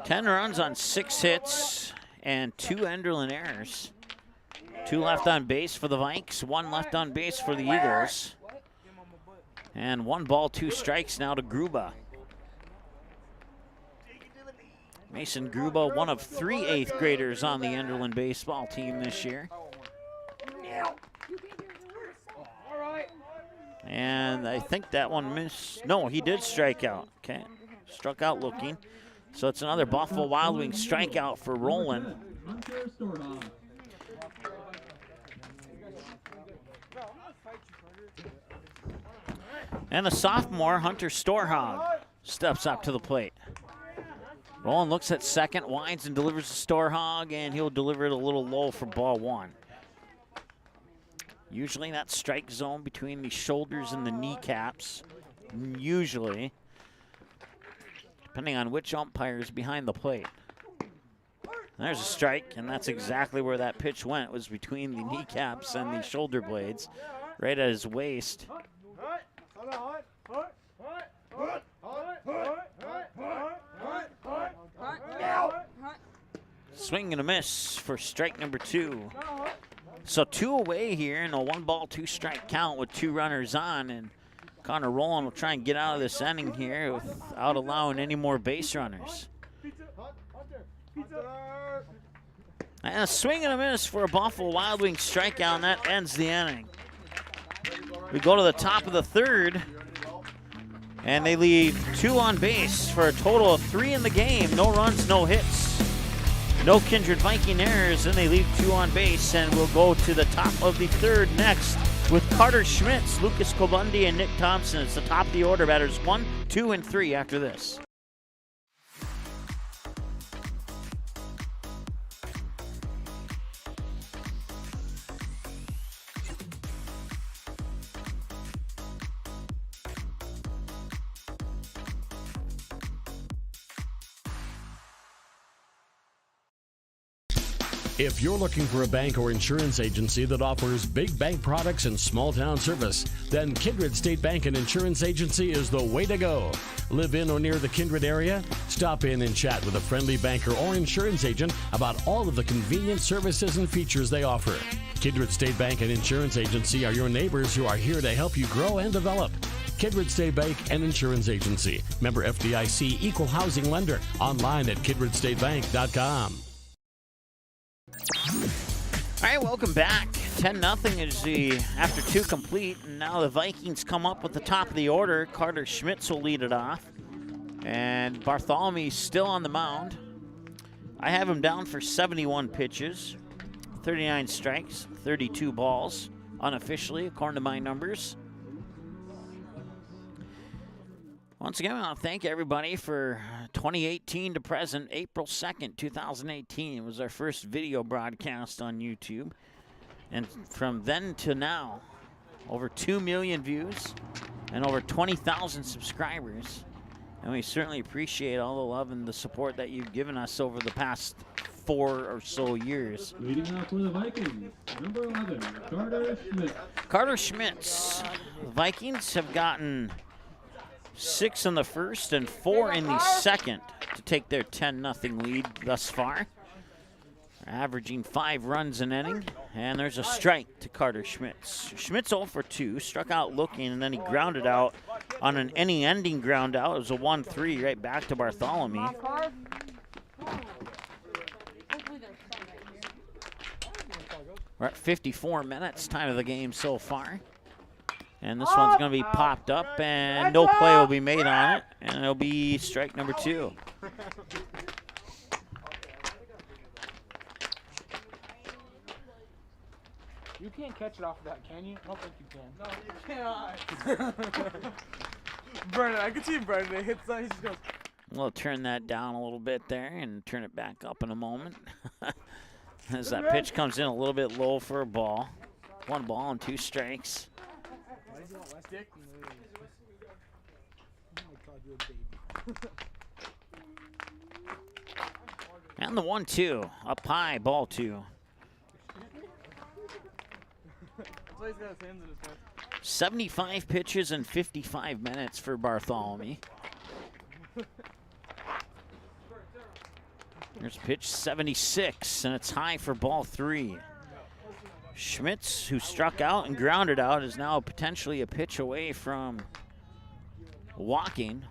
10 runs on 6 hits and 2 Enderlin errors. 2 left on base for the Vikes, 1 left on base for the Eagles. And 1 ball, 2 strikes now to Gruba. Mason Gruba, one of 3 8th graders on the Enderlin baseball team this year. And I think that one missed. No, he did strike out. Okay, struck out looking. So it's another Buffalo Wild Wings strikeout for Roland. And the sophomore, Hunter Storhog, steps up to the plate. Roland looks at second, winds and delivers to Storhog, and he'll deliver it a little low for ball 1. Usually that strike zone between the shoulders and the kneecaps. Usually. Depending on which umpire is behind the plate. There's a strike, and that's exactly where that pitch went. It was between the kneecaps and the shoulder blades, right at his waist. Swing and a miss for strike number 2. So 2 away here in a 1 ball, 2 strike count with 2 runners on, and Connor Rowland will try and get out of this inning here without allowing any more base runners. And a swing and a miss for a Buffalo Wild Wings strikeout, and that ends the inning. We go to the top of the 3rd, and they leave 2 on base for a total of 3 in the game. No runs, no hits, no Kindred Viking errors, and they leave 2 on base, and we'll go to the top of the 3rd next with Carter Schmitz, Lucas Kobundi, and Nick Thompson. It's the top of the order. Batters 1, 2, and 3 after this. If you're looking for a bank or insurance agency that offers big bank products and small town service, then Kindred State Bank and Insurance Agency is the way to go. Live in or near the Kindred area? Stop in and chat with a friendly banker or insurance agent about all of the convenient services and features they offer. Kindred State Bank and Insurance Agency are your neighbors who are here to help you grow and develop. Kindred State Bank and Insurance Agency. Member FDIC, equal housing lender. Online at kindredstatebank.com. All right, welcome back. 10-0 is the after 2 complete, and now the Vikings come up with the top of the order. Carter Schmitz will lead it off, and Bartholomew's still on the mound. I have him down for 71 pitches, 39 strikes, 32 balls, unofficially, according to my numbers. Once again, I want to thank everybody for 2018 to present. April 2nd, 2018 was our first video broadcast on YouTube. And from then to now, over 2 million views and over 20,000 subscribers. And we certainly appreciate all the love and the support that you've given us over the past 4 or so years. Leading off for the Vikings, number 11, Carter Schmitz. Carter Schmitz. The Vikings have gotten 6 in the first and 4 in the second to take their 10-0 lead thus far. They're averaging 5 runs an inning, and there's a strike to Carter Schmitz. Schmitz 0 for 2, struck out looking, and then he grounded out on an inning-ending ground out. It was a 1-3 right back to Bartholomew. We're at 54 minutes, time of the game so far. And this one's going to be popped up, and no play will be made on it, and it'll be strike number 2. You can't catch it off of that, can you? I don't think you can. No, you cannot. Brennan, I can see Brennan. It hits that. He just goes. We'll turn that down a little bit there and turn it back up in a moment. As that pitch comes in a little bit low for a ball. 1 ball and 2 strikes. And the 1-2, up high, ball 2. 75 pitches and 55 minutes for Bartholomew. Here's pitch 76, and it's high for ball 3. Schmitz, who struck out and grounded out, is now potentially a pitch away from walking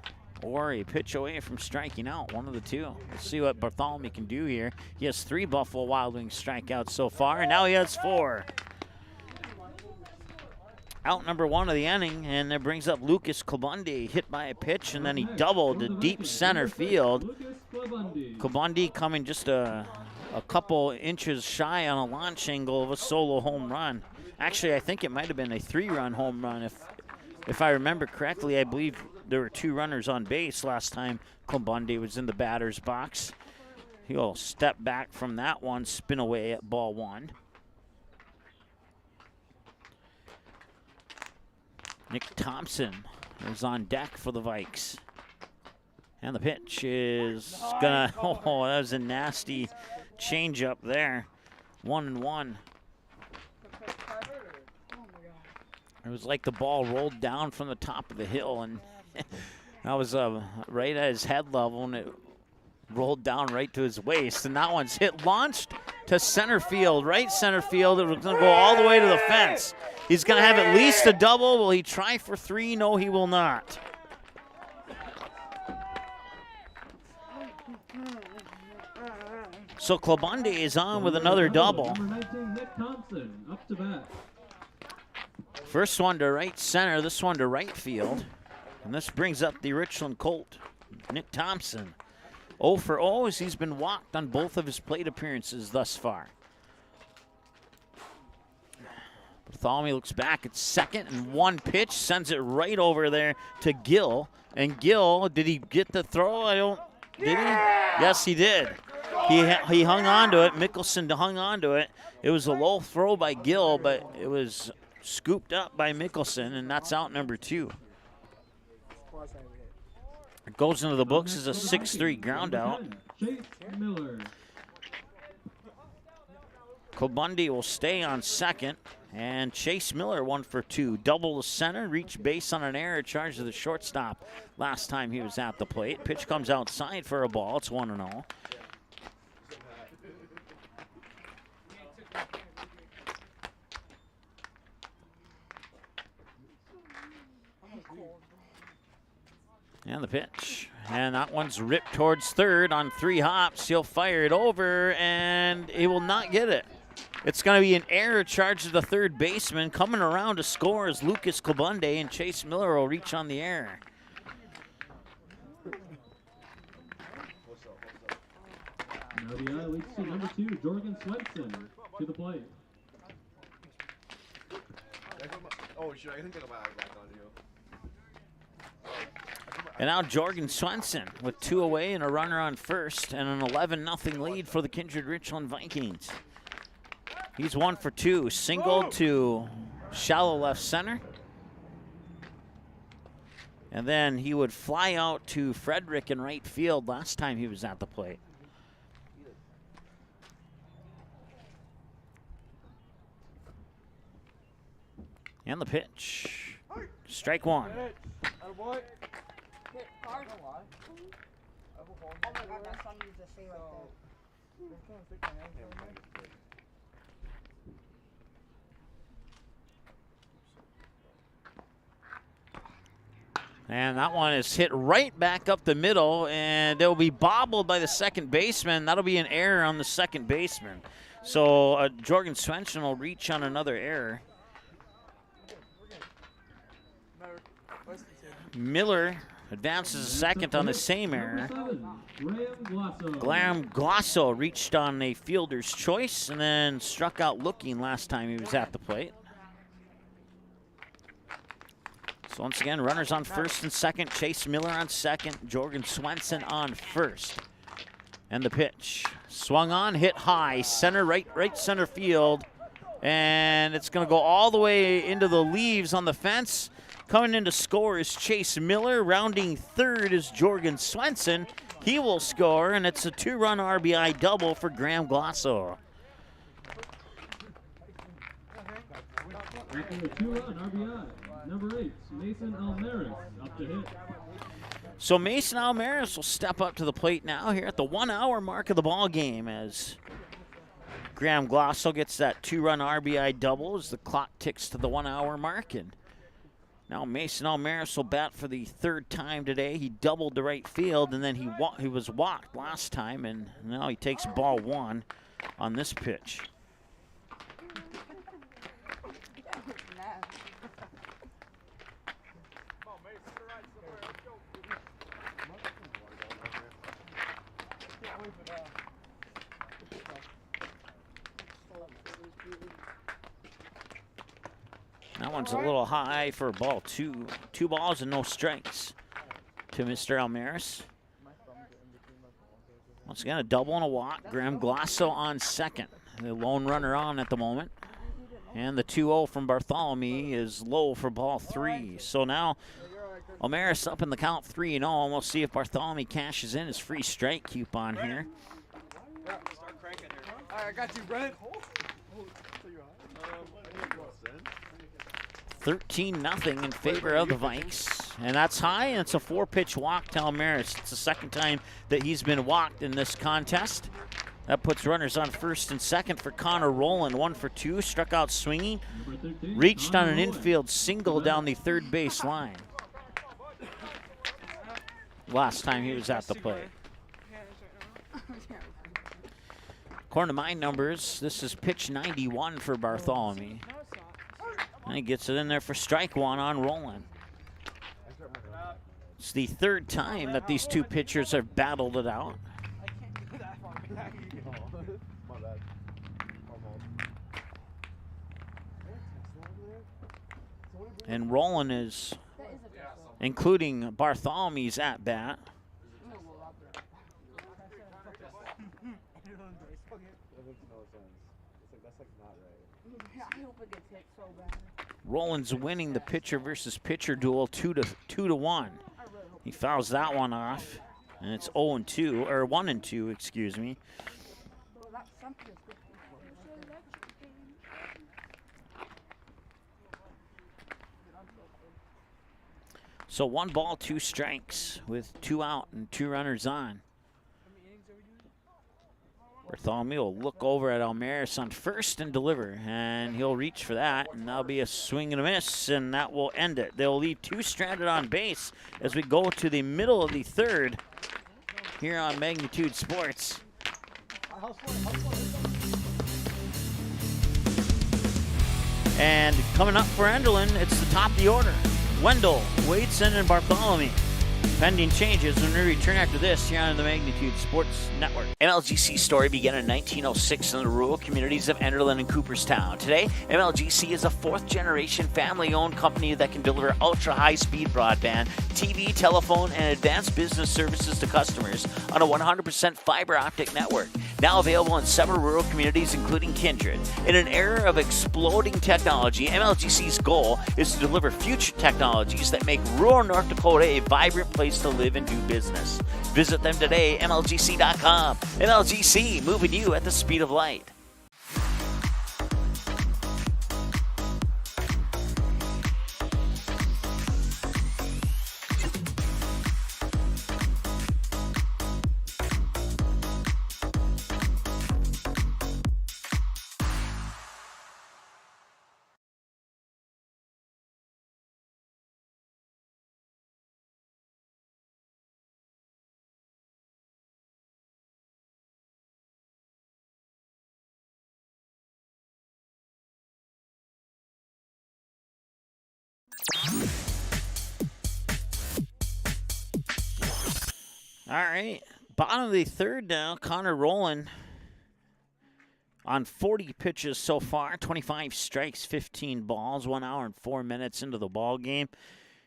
or a pitch away from striking out, one of the two. Let's see what Bartholomew can do here. He has 3 Buffalo Wild Wings strikeouts so far, and now he has 4. Out number 1 of the inning, and that brings up Lucas Klabundi, hit by a pitch, and then he doubled to deep center field. Klabundi coming just a couple inches shy on a launch angle of a solo home run. Actually, I think it might have been a 3-run home run. If I remember correctly, I believe there were 2 runners on base last time Klabundi was in the batter's box. He'll step back from that one, spin away at ball 1. Nick Thompson is on deck for the Vikes. And the pitch is gonna, oh, that was a nasty changeup there. 1-1. It was like the ball rolled down from the top of the hill, and that was right at his head level, and it rolled down right to his waist. And that one's hit, launched to center field, right center field. It was going to go all the way to the fence. He's going to have at least a double. Will he try for 3? No, he will not. So Klabundi is on with another double. Number 19, Nick Thompson, up to bat. First one to right center, this one to right field. And this brings up the Richland Colt, Nick Thompson. 0 for 0 as he's been walked on both of his plate appearances thus far. Bartholomew looks back at second, and one pitch sends it right over there to Gill. And Gill, did he get the throw? Did he? Yes, he did. He hung on to it. Mickelson hung on to it. It was a low throw by Gill, but it was scooped up by Mickelson, and that's out number 2. It goes into the books as a 6-3 ground out. Chase Miller. Klabundi will stay on second, and Chase Miller 1 for 2. Double to center, reach base on an error, charge to the shortstop last time he was at the plate. Pitch comes outside for a ball. It's 1-0. And the pitch. And that one's ripped towards third on 3 hops. He'll fire it over, and he will not get it. It's going to be an error charge to the third baseman. Coming around to score is Lucas Klabundi, and Chase Miller will reach on the error. Now the eye leads to number 2, Jorgen Swenson, to the plate. Oh, shit, I think I got my eye back on you. And now Jorgen Swenson with 2 away and a runner on first, and an 11-0 lead for the Kindred Richland Vikings. He's 1 for 2, single to shallow left center. And then he would fly out to Frederick in right field last time he was at the plate. And the pitch. Strike 1. And that one is hit right back up the middle, and it will be bobbled by the second baseman. That'll be an error on the second baseman. So Jorgen Swenson will reach on another error. Miller advances second on the same error. Graham Glasso reached on a fielder's choice and then struck out looking last time he was at the plate. So once again, runners on first and second. Chase Miller on second. Jorgen Swenson on first. And the pitch. Swung on, hit high. Center, right center field. And it's going to go all the way into the leaves on the fence. Coming in to score is Chase Miller. Rounding third is Jorgen Swenson. He will score, and it's a 2-run RBI double for Graham Glasso. Making a 2-run RBI. Number 8, Mason Almaris up to hit. So Mason Almaris will step up to the plate now here at the 1 hour mark of the ball game as Graham Glasso gets that 2-run RBI double as the clock ticks to the 1 hour mark. And now Mason Almaris will bat for the third time today. He doubled to right field, and then he was walked last time, and now he takes ball 1 on this pitch. That one's a little high for ball 2. 2 balls and no strikes to Mr. Almaris. Once again, a double and a walk. Graham Glasso on second. The lone runner on at the moment. And the 2-0 from Bartholomew is low for ball 3. So now Almaris up in the count 3-0, and we'll see if Bartholomew cashes in his free strike coupon here. Start cranking here. All right, I got you, Brent. 13-0 in favor of the Vikes. And that's high, and it's a 4-pitch walk to Almaris. It's the second time that he's been walked in this contest. That puts runners on first and second for Connor Rowland. 1 for 2, struck out swinging. Reached on an infield single down the third base line. Last time he was at the plate. According to my numbers, this is pitch 91 for Bartholomew. And he gets it in there for strike 1 on Rowland. It's the third time that these two pitchers have battled it out. And Rowland is, including Bartholomew's at bat. Rowland's winning the pitcher versus pitcher duel 2-1. He fouls that one off, and it's 0-2, or 1-2, excuse me. So 1 ball, 2 strikes with 2 out and 2 runners on. Bartholomew will look over at Almaris on first and deliver, and he'll reach for that, and that'll be a swing and a miss, and that will end it. They'll leave 2 stranded on base as we go to the middle of the third here on Magnitude Sports. And coming up for Enderlin, it's the top of the order. Wendell, Wadeson, and Bartholomew. Pending changes when we return after this here on the Magnitude Sports Network. MLGC story began in 1906 in the rural communities of Enderlin and Cooperstown. Today, MLGC is a 4th-generation family-owned company that can deliver ultra-high-speed broadband, TV, telephone, and advanced business services to customers on a 100% fiber optic network. Now available in several rural communities, including Kindred. In an era of exploding technology, MLGC's goal is to deliver future technologies that make rural North Dakota a vibrant place to live and do business. Visit them today, MLGC.com. MLGC, moving you at the speed of light. All right, bottom of the third now. Connor Rowland on 40 pitches so far, 25 strikes, 15 balls, 1 hour and 4 minutes into the ball game.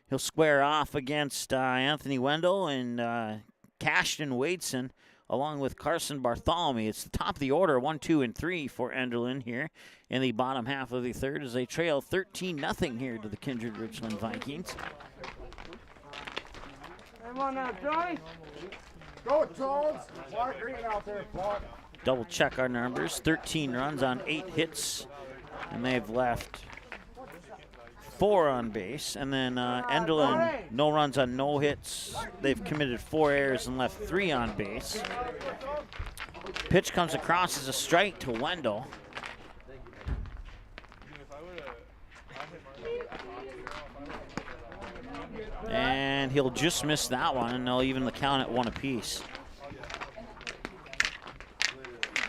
He'll square off against Anthony Wendell and Cashton Wadeson. along with Carson Bartholomew. It's the top of the order, 1, 2, and 3 for Enderlin here in the bottom half of the third as they trail 13-0 here to the Kindred Richland Vikings. Come on now, Johnny. Go, Charles. Mark Green out there, Clark. Double check our numbers. 13 runs on 8 hits, and they've left 4 on base. And then Enderlin, no runs on no hits. They've committed 4 errors and left 3 on base. Pitch comes across as a strike to Wendell. And he'll just miss that one, and they'll even the count at 1 apiece.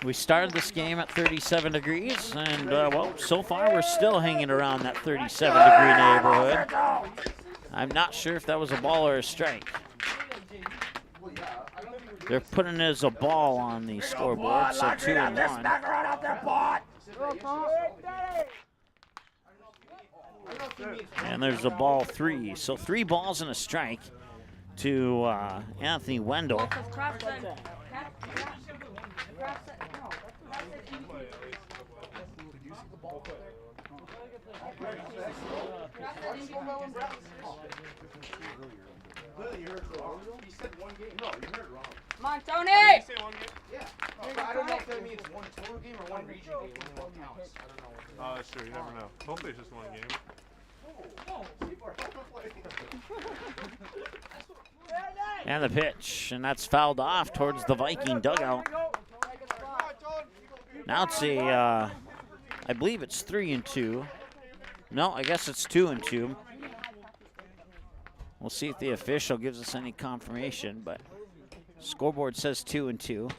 We started this game at 37 degrees, and well, so far we're still hanging around that 37-degree neighborhood. I'm not sure if that was a ball or a strike. They're putting it as a ball on the scoreboard, so 2-1. And there's a ball 3. So 3 balls and a strike to Anthony Wendell. Come on, Tony! Yeah. I don't know if that means one total game or one region game. What counts? I don't know. That's true. You never know. Hopefully it's just one game. And the pitch, and that's fouled off towards the Viking dugout. Now it's a, I believe it's 3-2. No, I guess it's 2-2. We'll see if the official gives us any confirmation, but scoreboard says 2-2.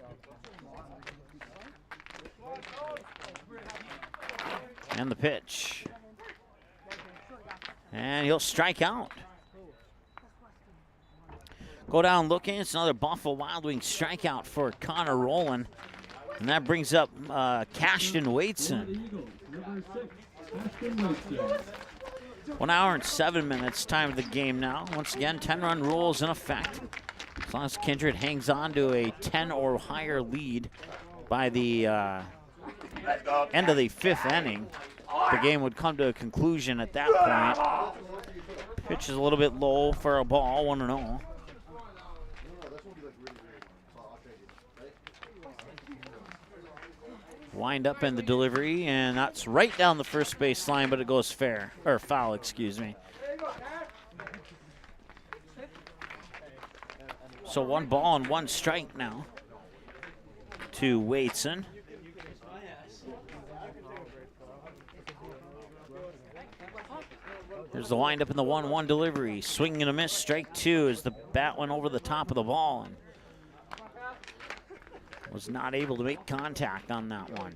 And the pitch. And he'll strike out. Go down looking. It's another Buffalo Wild Wings strikeout for Connor Rowland. And that brings up Cashton Waitson. 1 hour and 7 minutes time of the game now. Once again, 10-run rule is in effect. As long as Kindred hangs on to a 10 or higher lead by the end of the 5th inning, the game would come to a conclusion at that point. Pitch is a little bit low for a ball, 1-0. Wind up in the delivery, and that's right down the first base line, but it goes fair, or foul, excuse me. So 1 ball and 1 strike now to Waitson. There's the windup in the 1-1 delivery. Swing and a miss, strike 2 as the bat went over the top of the ball and was not able to make contact on that one.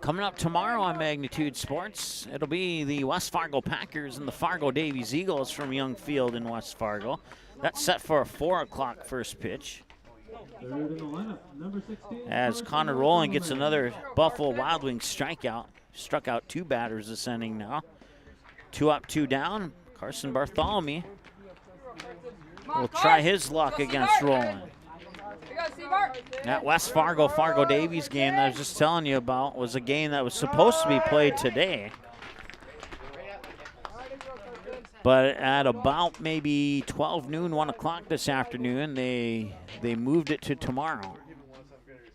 Coming up tomorrow on Magnitude Sports, it'll be the West Fargo Packers and the Fargo Davies Eagles from Young Field in West Fargo. That's set for a 4 o'clock first pitch. As Connor Rowland gets another Buffalo Wild Wings strikeout. Struck out 2 batters this inning now. 2 up, 2 down. Carson Bartholomew will try his luck against Rowland. That West Fargo Davies game that I was just telling you about was a game that was supposed to be played today. But at about maybe 12 noon, 1 o'clock this afternoon, they moved it to tomorrow.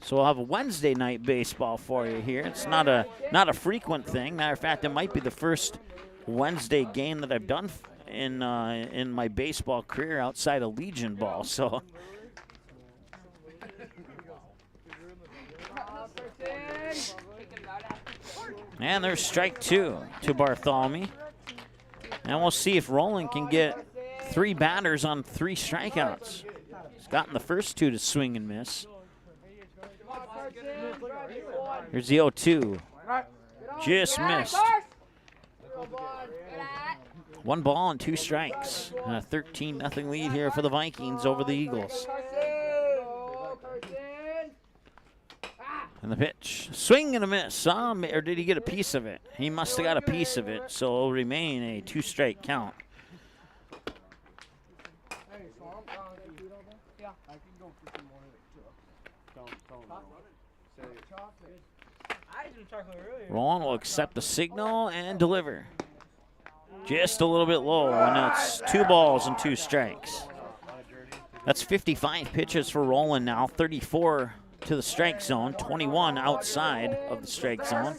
So we'll have a Wednesday night baseball for you here. It's not a frequent thing. Matter of fact, it might be the first Wednesday game that I've done in my baseball career outside of Legion ball. So. And there's strike 2 to Bartholomew. And we'll see if Rowland can get 3 batters on 3 strikeouts. He's gotten the first 2 to swing and miss. Here's the 0-2. Just missed. 1 ball and 2 strikes. And a 13-0 lead here for the Vikings over the Eagles. And the pitch. Swing and a miss. Or did he get a piece of it? He must have got a piece of it, so it'll remain a 2-strike count. Yeah. I can go for some more too. Don't I ate some chocolate earlier. Roland will accept the signal and deliver. Just a little bit low, and that's 2 balls and 2 strikes. That's 55 pitches for Roland now, 34 to the strike zone, 21 outside of the strike zone.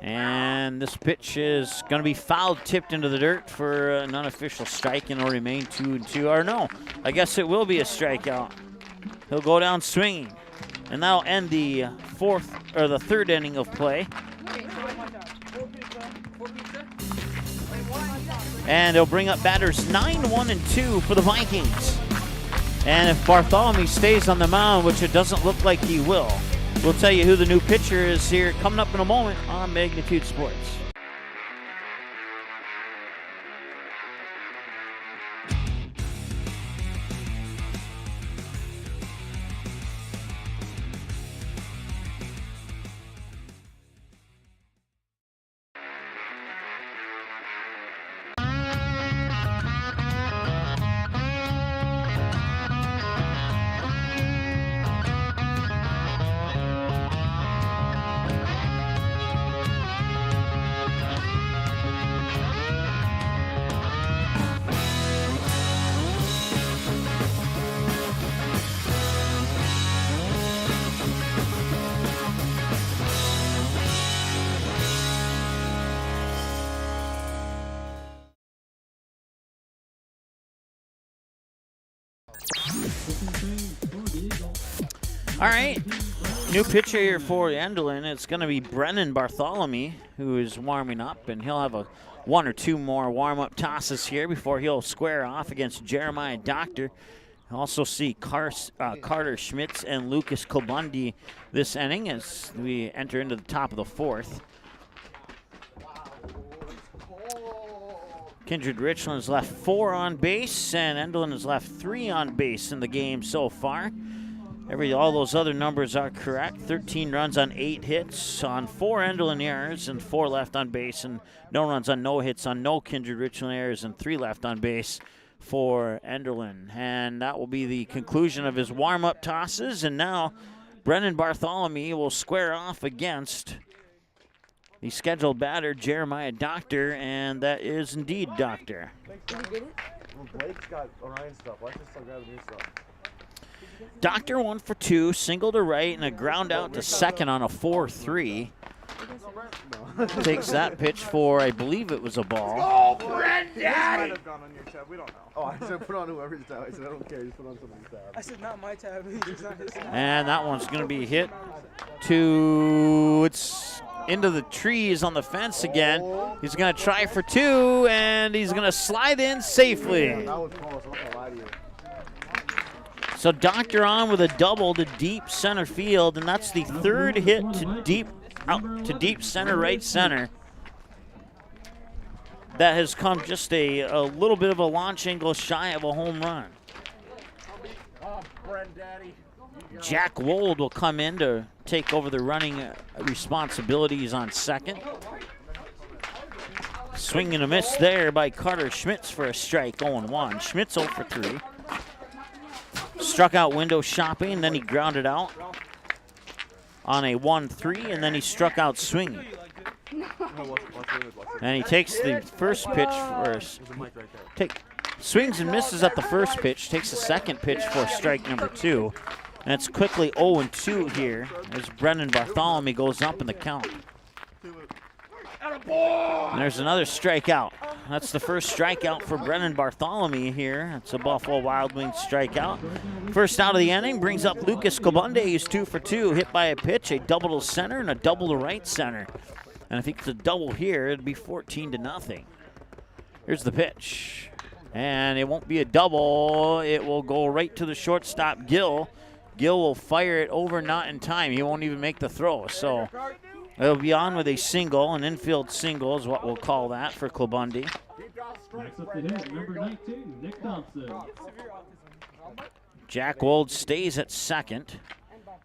And this pitch is going to be fouled, tipped into the dirt for an unofficial strike, and it'll remain 2-2. Or no, I guess it will be a strikeout. He'll go down swinging, and that'll end the third inning of play. And it'll bring up batters 9, 1, and 2 for the Vikings. And if Bartholomew stays on the mound, which it doesn't look like he will, we'll tell you who the new pitcher is here coming up in a moment on Magnitude Sports. All right, new pitcher here for Enderlin. It's going to be Brennan Bartholomew, who is warming up, and he'll have 1 or 2 more warm-up tosses here before he'll square off against Jeremiah Doctor. You'll also see Carter Schmitz and Lucas Kobundi this inning as we enter into the top of the 4th. Kindred Richland has left 4 on base, and Enderlin has left 3 on base in the game so far. All those other numbers are correct. 13 runs on 8 hits on 4 Enderlin errors and 4 left on base, and no runs on no hits on no Kindred Richland errors and 3 left on base for Enderlin. And that will be the conclusion of his warm-up tosses. And now Brennan Bartholomew will square off against the scheduled batter, Jeremiah Doctor, and that is indeed Doctor. Well, Blake's got Orion stuff. Let's just still grab the new stuff. Doctor 1 for 2, single to right, and a ground out to second on a 4-3. Takes that pitch for, I believe it was a ball. Oh, Brent Daddy! Might have gone on your tab. We don't know. Oh, I said put on whoever's tab. I said I don't care. Just put on somebody's tab. I said not my tab. It's not his tab. And that one's going to be hit to, it's into the trees on the fence again. He's going to try for 2, and he's going to slide in safely. Yeah, that was close. I'm not going to lie to you. So Doctor on with a double to deep center field, and that's the 3rd hit to deep center, right center. That has come just a little bit of a launch angle shy of a home run. Jack Wold will come in to take over the running responsibilities on second. Swing and a miss there by Carter Schmitz for a strike, 0-1. Schmitz 0 for 3. Struck out window shopping, then he grounded out on a 1-3, and then he struck out swinging. And he takes the first pitch first. Swings and misses at the first pitch, takes the second pitch for strike number 2. And it's quickly 0-2 here as Brendan Bartholomew goes up in the count. And there's another strikeout. That's the first strikeout for Brennan Bartholomew here. It's a Buffalo Wild Wings strikeout. First out of the inning brings up Lucas Kobunde. He's 2 for 2, hit by a pitch, a double to center and a double to right center. And if he gets a double here, it'd be 14-0. Here's the pitch. And it won't be a double. It will go right to the shortstop, Gill. Gill will fire it over, not in time. He won't even make the throw. So it'll be on with a single, an infield single is what we'll call that for Klobundi. Next up to hit, number 19, Nick Thompson. Jack Wold stays at second.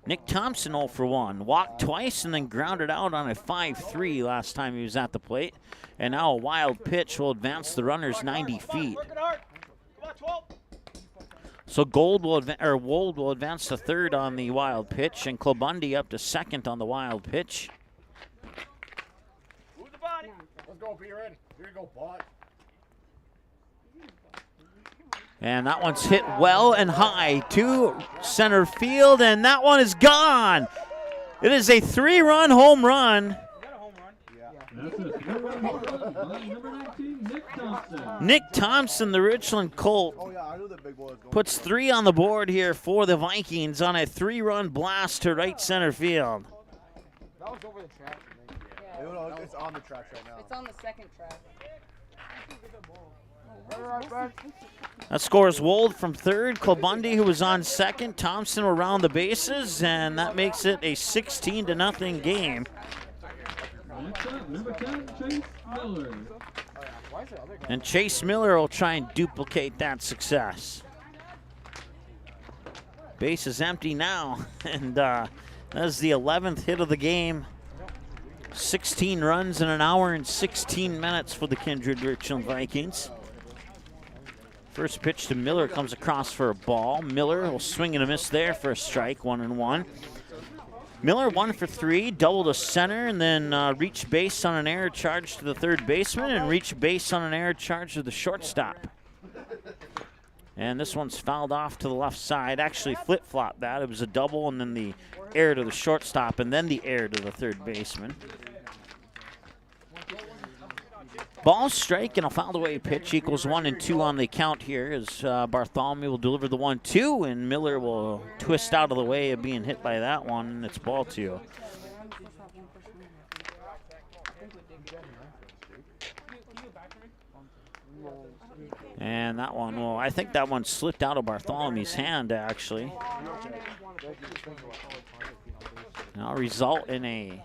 Nick Thompson 0 for 1. Walked twice and then grounded out on a 5-3 last time he was at the plate. And now a wild pitch will advance the runners 90 feet. So Wold will advance to third on the wild pitch, and Klobundi up to second on the wild pitch. Move the body. Let's go, Peter. Here you go, bot. And that one's hit well and high to center field, and that one is gone. It is a 3-run home run. That's a 3-run home run by number 19, Nick Thompson. Nick Thompson, the Richland Colt, puts 3 on the board here for the Vikings on a 3-run blast to right center field. That was over the track. Yeah. It's on the track right now. It's on the second track. That scores Wold from third. Klobundi, who was on second. Thompson will round the bases, and that makes it a 16-0 game. Next up, number 10, Chase Miller. And Chase Miller will try and duplicate that success. Base is empty now, and that's the 11th hit of the game. 16 runs in an hour and 16 minutes for the Kindred Richland Vikings. First pitch to Miller comes across for a ball. Miller will swing and a miss there for a strike, 1-1. Miller 1 for 3, double to center, and then reached base on an error charge to the third baseman and reached base on an error charge to the shortstop. And this one's fouled off to the left side. Actually flip-flopped that. It was a double and then the error to the shortstop and then the error to the third baseman. Ball strike and a fouled away pitch equals 1-2 on the count here as Bartholomew will deliver the 1-2 and Miller will twist out of the way of being hit by that one, and it's ball 2. And that one, well, I think that one slipped out of Bartholomew's hand actually. Now result in a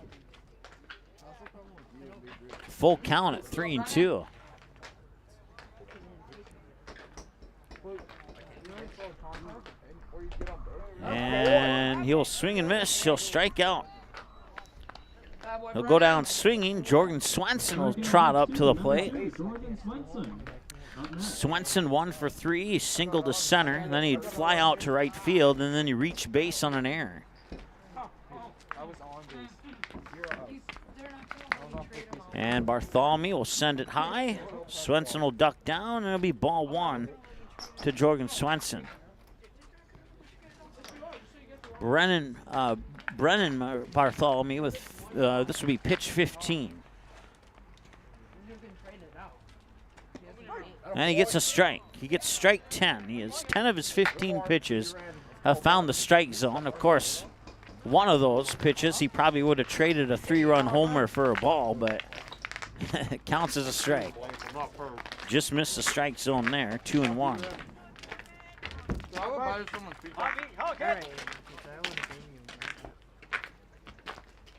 full count at 3-2. And he'll swing and miss. He'll strike out. He'll go down swinging. Jorgen Swenson will trot up to the plate. Swenson 1 for 3. He singled to center. And then he'd fly out to right field, and then he reached base on an error. And Bartholomew will send it high. Swenson will duck down, and it'll be ball 1 to Jorgen Swenson. Brennan Bartholomew with, this will be pitch 15. And he gets a strike. He gets strike 10. He has 10 of his 15 pitches have found the strike zone. Of course, one of those pitches, he probably would have traded a 3-run homer for a ball, but it counts as a strike. Just missed the strike zone there, 2-1.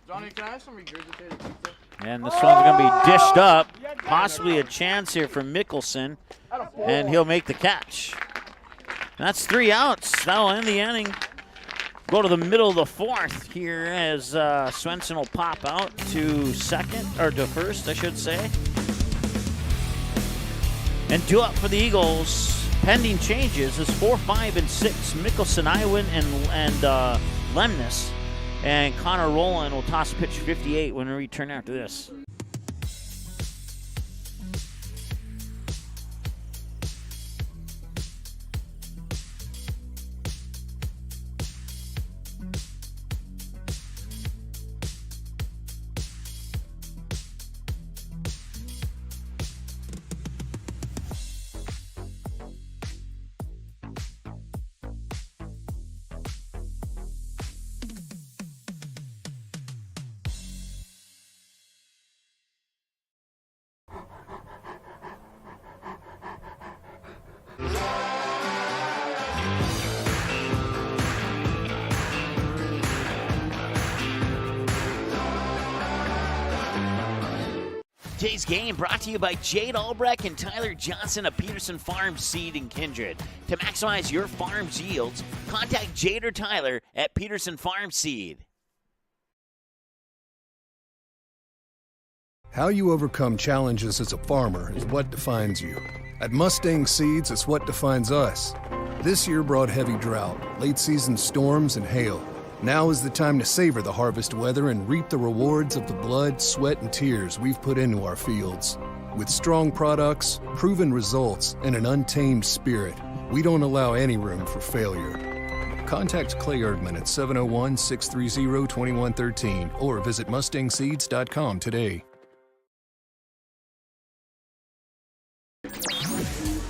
Johnny, can I have some regurgitated pizza? And this one's going to be dished up. Possibly a chance here for Mickelson, and he'll make the catch. That's 3 outs. That'll end the inning. Go to the middle of the 4th here as Swenson will pop out to second, or to first, I should say. And due up for the Eagles, pending changes, is 4, 5, and 6. Mickelson, Iwin, and Lemnis. And Connor Rowland will toss pitch 58 when we return after this. Today's game brought to you by Jade Albrecht and Tyler Johnson of Peterson Farm Seed in Kindred. To maximize your farm's yields, contact Jade or Tyler at Peterson Farm Seed. How you overcome challenges as a farmer is what defines you. At Mustang Seeds, it's what defines us. This year brought heavy drought, late-season storms, and hail. Now is the time to savor the harvest weather and reap the rewards of the blood, sweat, and tears we've put into our fields. With strong products, proven results, and an untamed spirit, we don't allow any room for failure. Contact Clay Erdman at 701-630-2113 or visit mustangseeds.com today.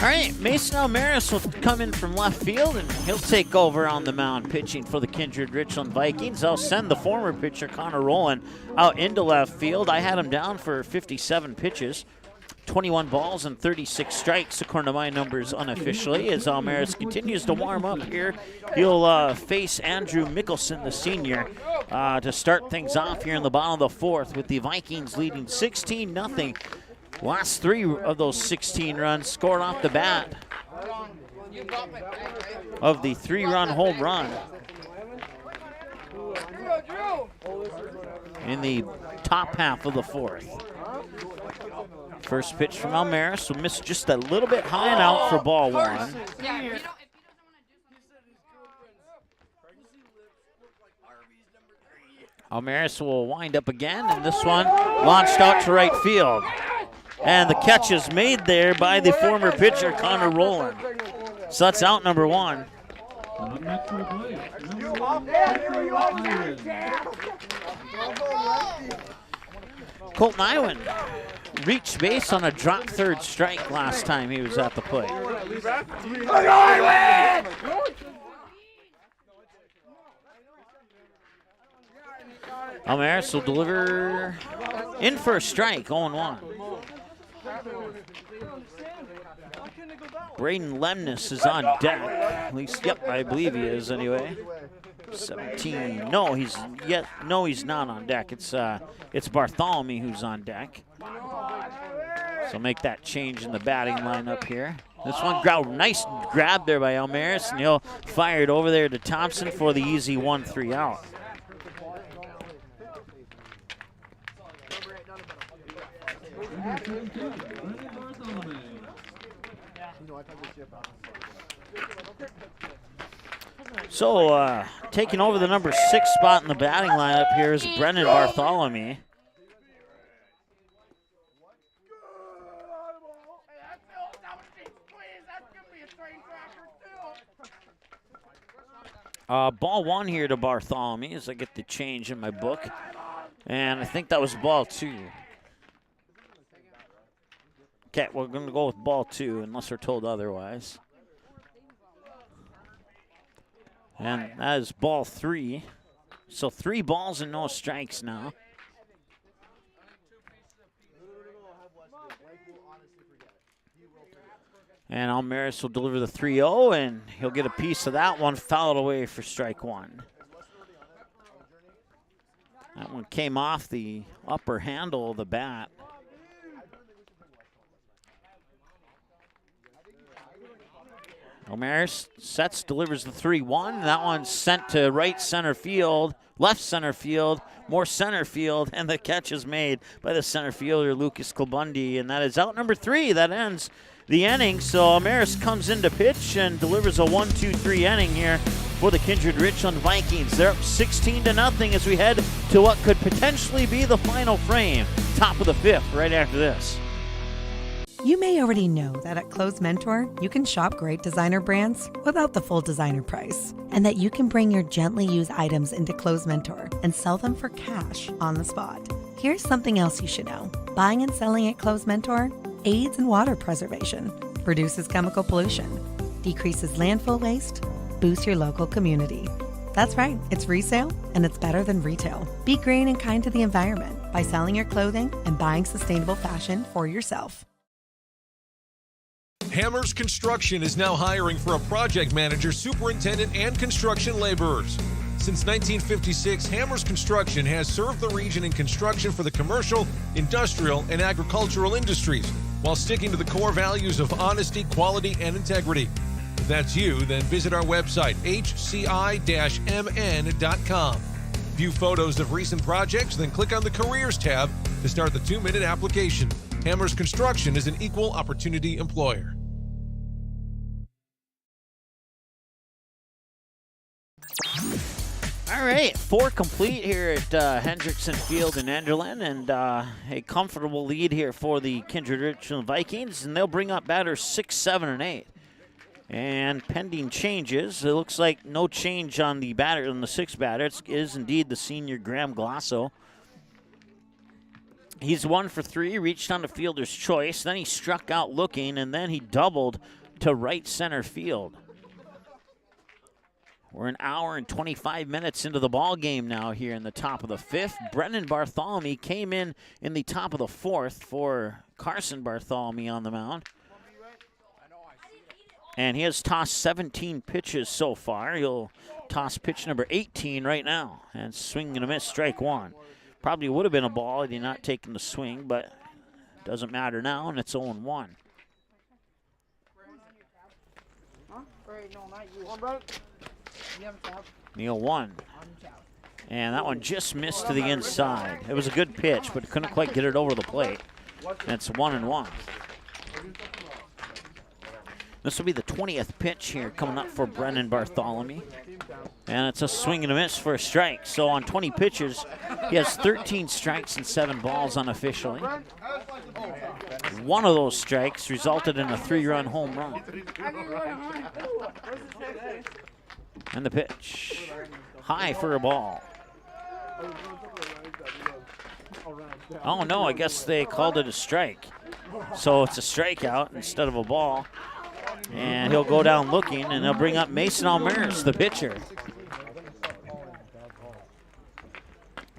All right, Mason Almaris will come in from left field, and he'll take over on the mound pitching for the Kindred Richland Vikings. I'll send the former pitcher, Connor Rowland, out into left field. I had him down for 57 pitches, 21 balls and 36 strikes, according to my numbers unofficially. As Almaris continues to warm up here, he'll face Andrew Mickelson, the senior, to start things off here in the bottom of the fourth, with the Vikings leading 16-0. Last 3 of those 16 runs scored off the bat of the 3-run home run in the top half of the fourth. First pitch from Almaris will miss just a little bit high and out for ball 1. Almaris will wind up again, and this one launched out to right field. And the catch is made there by the former pitcher, Connor Rowland. So that's out number 1. Colton Iwan reached base on a drop third strike last time he was at the plate. Almaris will deliver in for a strike, 0-1. Braden Lemnis is on deck. At least, yep, I believe he is anyway. 17. No, he's not on deck. It's Bartholomew who's on deck. So make that change in the batting lineup here. This one, nice grab there by Almaris, and he'll fire it over there to Thompson for the easy 1-3 out. So, taking over the number 6 spot in the batting lineup here is Brendan Bartholomew. Ball 1 here to Bartholomew as I get the change in my book. And I think that was ball 2. Okay, we're going to go with ball 2 unless we're told otherwise. And that is ball 3. So 3 balls and no strikes now. And Almaris will deliver the 3-0, and he'll get a piece of that one, fouled away for strike 1. That one came off the upper handle of the bat. Almaris sets, delivers the 3-1. That one's sent to right center field, left center field, more center field, and the catch is made by the center fielder, Lucas Kilbundy, and that is out number 3. That ends the inning. So Almaris comes in to pitch and delivers a 1-2-3 inning here for the Kindred Richland Vikings. They're up 16-0 as we head to what could potentially be the final frame. Top of the 5th right after this. You may already know that at Clothes Mentor, you can shop great designer brands without the full designer price, and that you can bring your gently used items into Clothes Mentor and sell them for cash on the spot. Here's something else you should know. Buying and selling at Clothes Mentor aids in water preservation, reduces chemical pollution, decreases landfill waste, boosts your local community. That's right, it's resale, and it's better than retail. Be green and kind to the environment by selling your clothing and buying sustainable fashion for yourself. Hammers Construction is now hiring for a project manager, superintendent, and construction laborers. Since 1956, Hammers Construction has served the region in construction for the commercial, industrial, and agricultural industries, while sticking to the core values of honesty, quality, and integrity. If that's you, then visit our website, hci-mn.com. View photos of recent projects, then click on the Careers tab to start the 2-minute application. Hammers Construction is an equal opportunity employer. All right, 4 complete here at Hendrickson Field in Enderlin, and a comfortable lead here for the Kindred Richland Vikings, and they'll bring up batters 6, 7, and 8. And pending changes, it looks like no change on the batter, on the 6th batter. It is indeed the senior Graham Glasso. He's 1 for 3, reached on the fielder's choice, then he struck out looking, and then he doubled to right center field. We're an hour and 25 minutes into the ball game now here in the top of the 5th. Brennan Bartholomew came in the top of the 4th for Carson Bartholomew on the mound. And he has tossed 17 pitches so far. He'll toss pitch number 18 right now. And swing and a miss, strike 1. Probably would have been a ball had he not taken the swing, but doesn't matter now, and it's 0-1. Neal 1. And that one just missed to the inside. It was a good pitch, but couldn't quite get it over the plate. And it's 1-1. This will be the 20th pitch here coming up for Brennan Bartholomew. And it's a swing and a miss for a strike. So on 20 pitches, he has 13 strikes and 7 balls unofficially. One of those strikes resulted in a 3-run home run. And the pitch, high for a ball. Oh no, I guess they called it a strike. So it's a strikeout instead of a ball. And he'll go down looking, and they'll bring up Mason Almaris, the pitcher.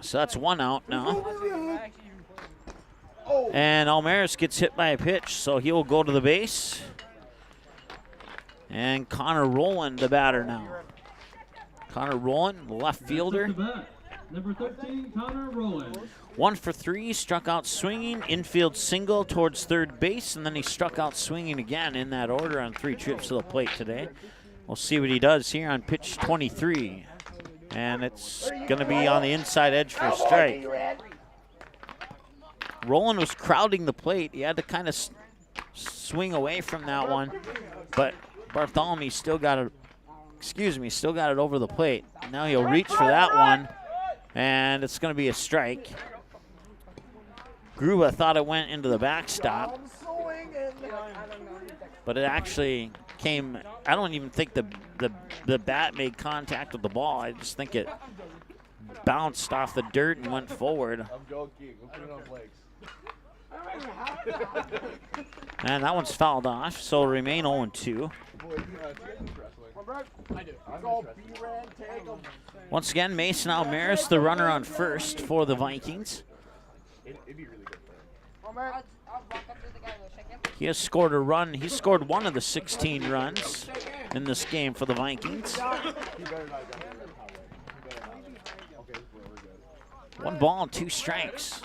So that's 1 out now. And Almaris gets hit by a pitch, so he'll go to the base. And Connor Rowland, the batter now. Connor Rowland, left fielder. Number 13, Connor Rowland. 1 for 3, struck out swinging, infield single towards third base, and then he struck out swinging again in that order on 3 trips to the plate today. We'll see what he does here on pitch 23. And it's going to be on the inside edge for a strike. Rowland was crowding the plate. He had to kind of swing away from that one, but Bartholomew still got it. Still got it over the plate. Now he'll reach for that one, and it's going to be a strike. Gruba thought it went into the backstop, but it actually came. I don't even think the bat made contact with the ball. I just think it bounced off the dirt and went forward. I'm joking. We'll put it on Blake's. And that one's fouled off, so it'll remain 0-2. Once again, Mason Almaris, the runner on first for the Vikings. He has scored a run. He scored 1 of the 16 runs in this game for the Vikings. 1 ball and 2 strikes.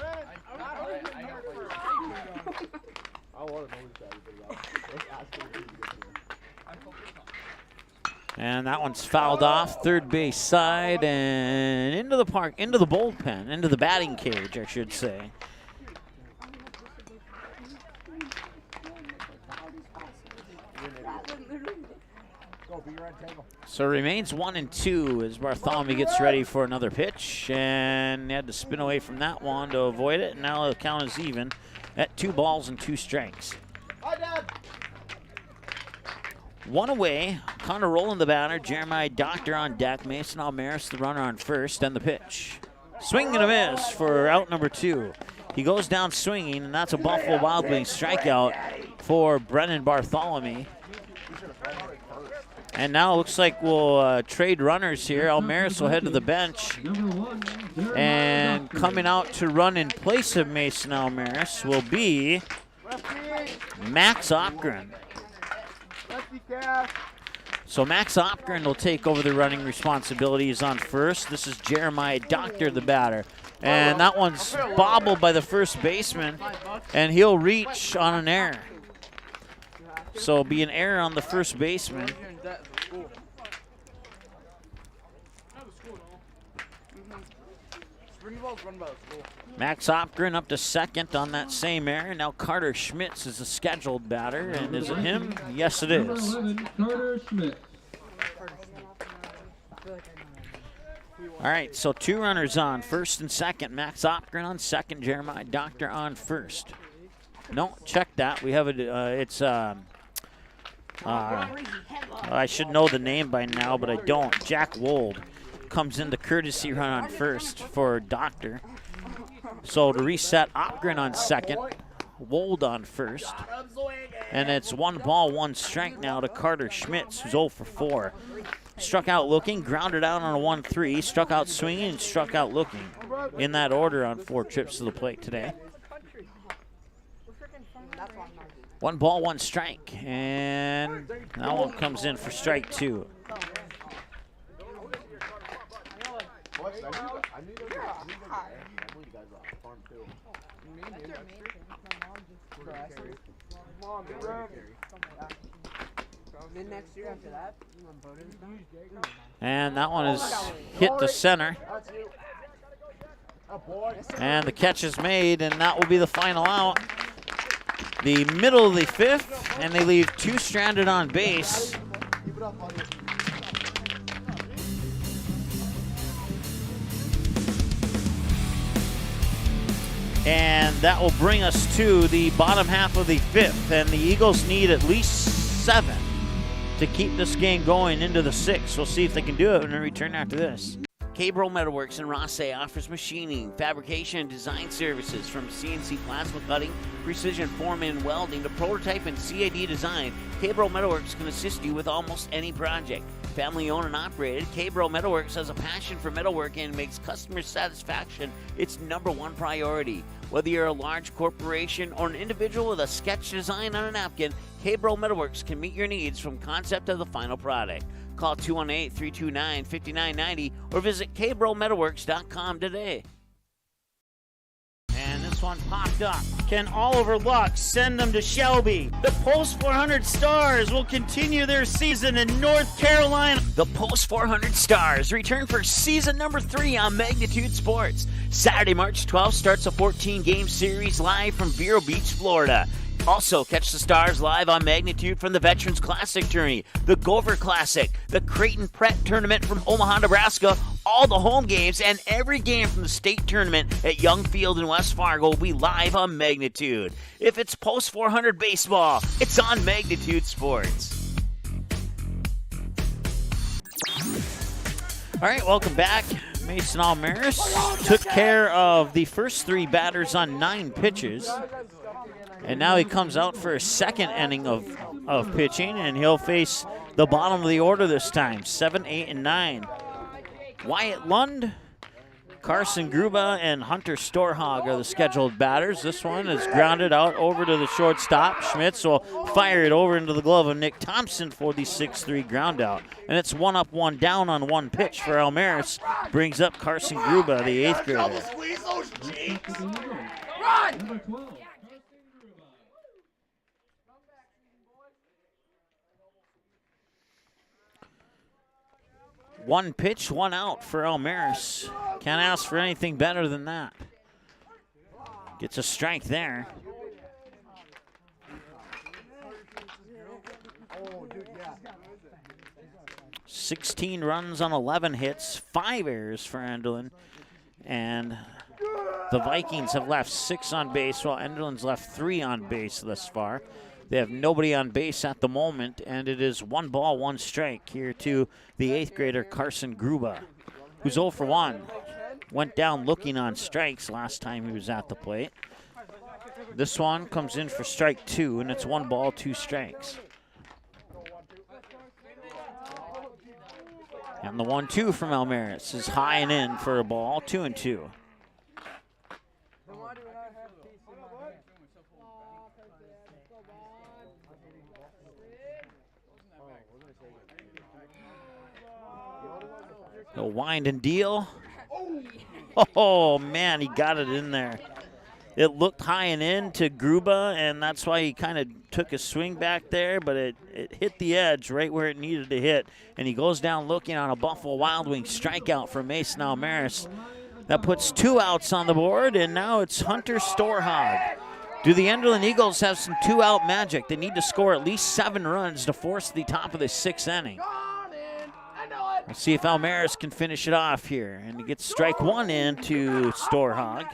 And that one's fouled off, third base side, and into the park, into the bullpen, into the batting cage, I should say. So it remains 1-2 as Bartholomew gets ready for another pitch, and he had to spin away from that one to avoid it. And now the count is even at 2 balls and 2 strikes. 1 away. Connor Rowland, the batter. Jeremiah Doctor on deck. Mason Almaris, the runner on first, and the pitch. Swing and a miss for out number 2. He goes down swinging, and that's a Buffalo Wild Wings strikeout for Brennan Bartholomew. And now it looks like we'll trade runners here. Almaris will head to the bench. And coming out to run in place of Mason Almaris will be Max Opgren. So Max Opgren will take over the running responsibilities on first. This is Jeremiah Doctor, the batter. And that one's bobbled by the first baseman, and he'll reach on an error. So it'll be an error on the first baseman. Max Opgren up to second on that same error. Now Carter Schmitz is a scheduled batter, and is it him? Yes, it is. Number 11, Carter Schmitz. All right, so 2 runners on, first and second. Max Opgren on second, Jeremiah Doctor on first. No, check that. We have I should know the name by now, but I don't. Jack Wold comes in the courtesy run on first for Doctor. So to reset, Opgren on second, Wold on first. And it's 1 ball, 1 strike now to Carter Schmitz, who's 0 for 4. Struck out looking, grounded out on a 1-3, struck out swinging, and struck out looking. In that order on 4 trips to the plate today. 1 ball, 1 strike. And that one comes in for strike 2. And that one is hit to center. And the catch is made, and that will be the final out. The middle of the 5th, and they leave 2 stranded on base. And that will bring us to the bottom half of the 5th, and the Eagles need at least 7 to keep this game going into the 6th. We'll see if they can do it when we return after this. Cabro Metalworks in Rossay offers machining, fabrication, and design services from CNC plasma cutting, precision forming and welding to prototype and CAD design. Cabro Metalworks can assist you with almost any project. Family owned and operated, Cabro Metalworks has a passion for metalworking and makes customer satisfaction its #1 priority. Whether you're a large corporation or an individual with a sketch design on a napkin, Cabro Metalworks can meet your needs from concept to the final product. Call 218-329-5990 or visit cabrometalworks.com today. And this one popped up. Can Oliver Luck send them to Shelby? The Post 400 Stars will continue their season in North Carolina. The Post 400 Stars return for season #3 on Magnitude Sports. Saturday, March 12th starts a 14-game series live from Vero Beach, Florida. Also, catch the Stars live on Magnitude from the Veterans Classic Tourney, the Gopher Classic, the Creighton Pret Tournament from Omaha, Nebraska, all the home games, and every game from the state tournament at Young Field in West Fargo will be live on Magnitude. If it's Post 400 baseball, it's on Magnitude Sports. All right, welcome back. Mason Almaris took care of the first 3 batters on 9 pitches. And now he comes out for a second inning of pitching, and he'll face the bottom of the order this time, 7, 8, and 9. Wyatt Lund, Carson Gruba, and Hunter Storhog are the scheduled batters. This one is grounded out over to the shortstop. Schmitz will fire it over into the glove of Nick Thompson for the 6-3 ground out. And it's 1 up, 1 down on 1 pitch for Almaris. Brings up Carson Gruba, the 8th grader. Run! 1 pitch, 1 out for Almaris. Can't ask for anything better than that. Gets a strike there. 16 runs on 11 hits, 5 errors for Enderlin. And the Vikings have left 6 on base, while Enderlin's left 3 on base thus far. They have nobody on base at the moment, and it is 1 ball, 1 strike here to the 8th grader Carson Gruba, who's 0 for 1. Went down looking on strikes last time he was at the plate. This one comes in for strike 2, and it's 1 ball, 2 strikes. And the 1-2 from Almaris is high and in for a ball, 2-2. A wind and deal. Oh, man, he got it in there. It looked high and in to Gruba, and that's why he kind of took a swing back there, but it hit the edge right where it needed to hit. And he goes down looking on a Buffalo Wild Wings strikeout for Mason Almaris. That puts 2 outs on the board, and now it's Hunter Storhog. Do the Enderlin Eagles have some 2-out magic? They need to score at least 7 runs to force the top of the 6th inning. We'll see if Almaris can finish it off here. And he gets strike one in to Storhog.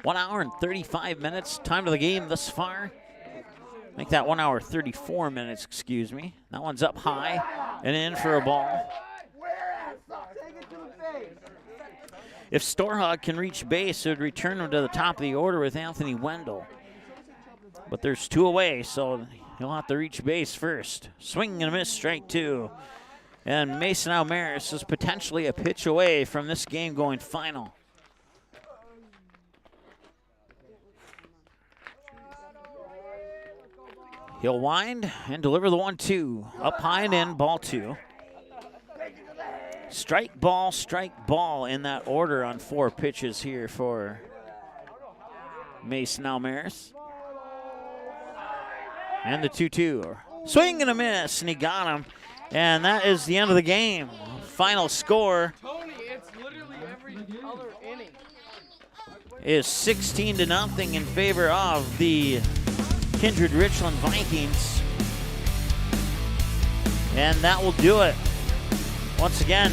1 hour and 35 minutes. Time of the game thus far. Make that 1 hour 34 minutes, excuse me. That one's up high and in for a ball. If Storhog can reach base, it would return him to the top of the order with Anthony Wendell. But there's two away, so he'll have to reach base first. Swing and a miss, strike two. And Mason Almaris is potentially a pitch away from this game going final. He'll wind and deliver the 1-2. Up high and in, ball two. Strike ball in that order on 4 pitches here for Mason Almaris. And the 2-2. Swing and a miss, and he got him. And that is the end of the game. Final score is 16-0 in favor of the Kindred Richland Vikings. And that will do it. Once again,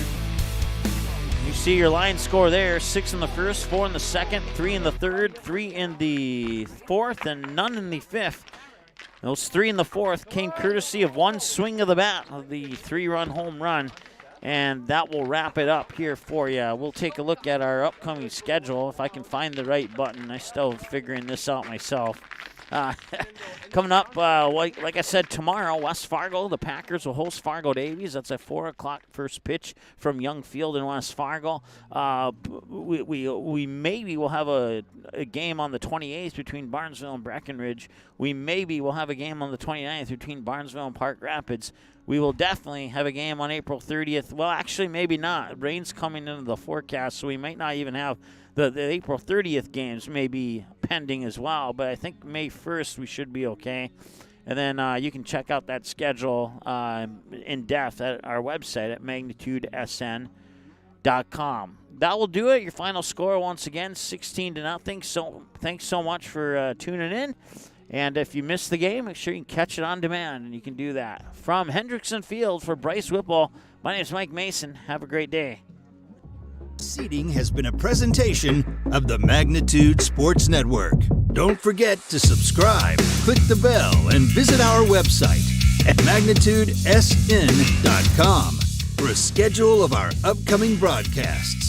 you see your line score there. 6 in the first, 4 in the second, 3 in the third, 3 in the fourth, and none in the fifth. Those 3 in the fourth came courtesy of one swing of the bat of the 3-run home run. And that will wrap it up here for you. We'll take a look at our upcoming schedule. If I can find the right button, I'm still figuring this out myself. Coming up, like I said, tomorrow, West Fargo, the Packers will host Fargo Davies. That's at 4 o'clock first pitch from Young Field in West Fargo. We maybe will have a game on the 28th between Barnesville and Breckenridge. We maybe will have a game on the 29th between Barnesville and Park Rapids. We will definitely have a game on April 30th. Well, actually, maybe not. Rain's coming into the forecast, so we might not even have the April 30th games may be pending as well, but I think May 1st we should be okay. And then you can check out that schedule in depth at our website at magnitudesn.com. That will do it. Your final score, once again, 16-0. So thanks so much for tuning in. And if you missed the game, make sure you can catch it on demand, and you can do that. From Hendrickson Field for Bryce Whipple, my name is Mike Mason. Have a great day. Seating has been a presentation of the Magnitude Sports Network. Don't forget to subscribe, click the bell, and visit our website at magnitudesn.com for a schedule of our upcoming broadcasts.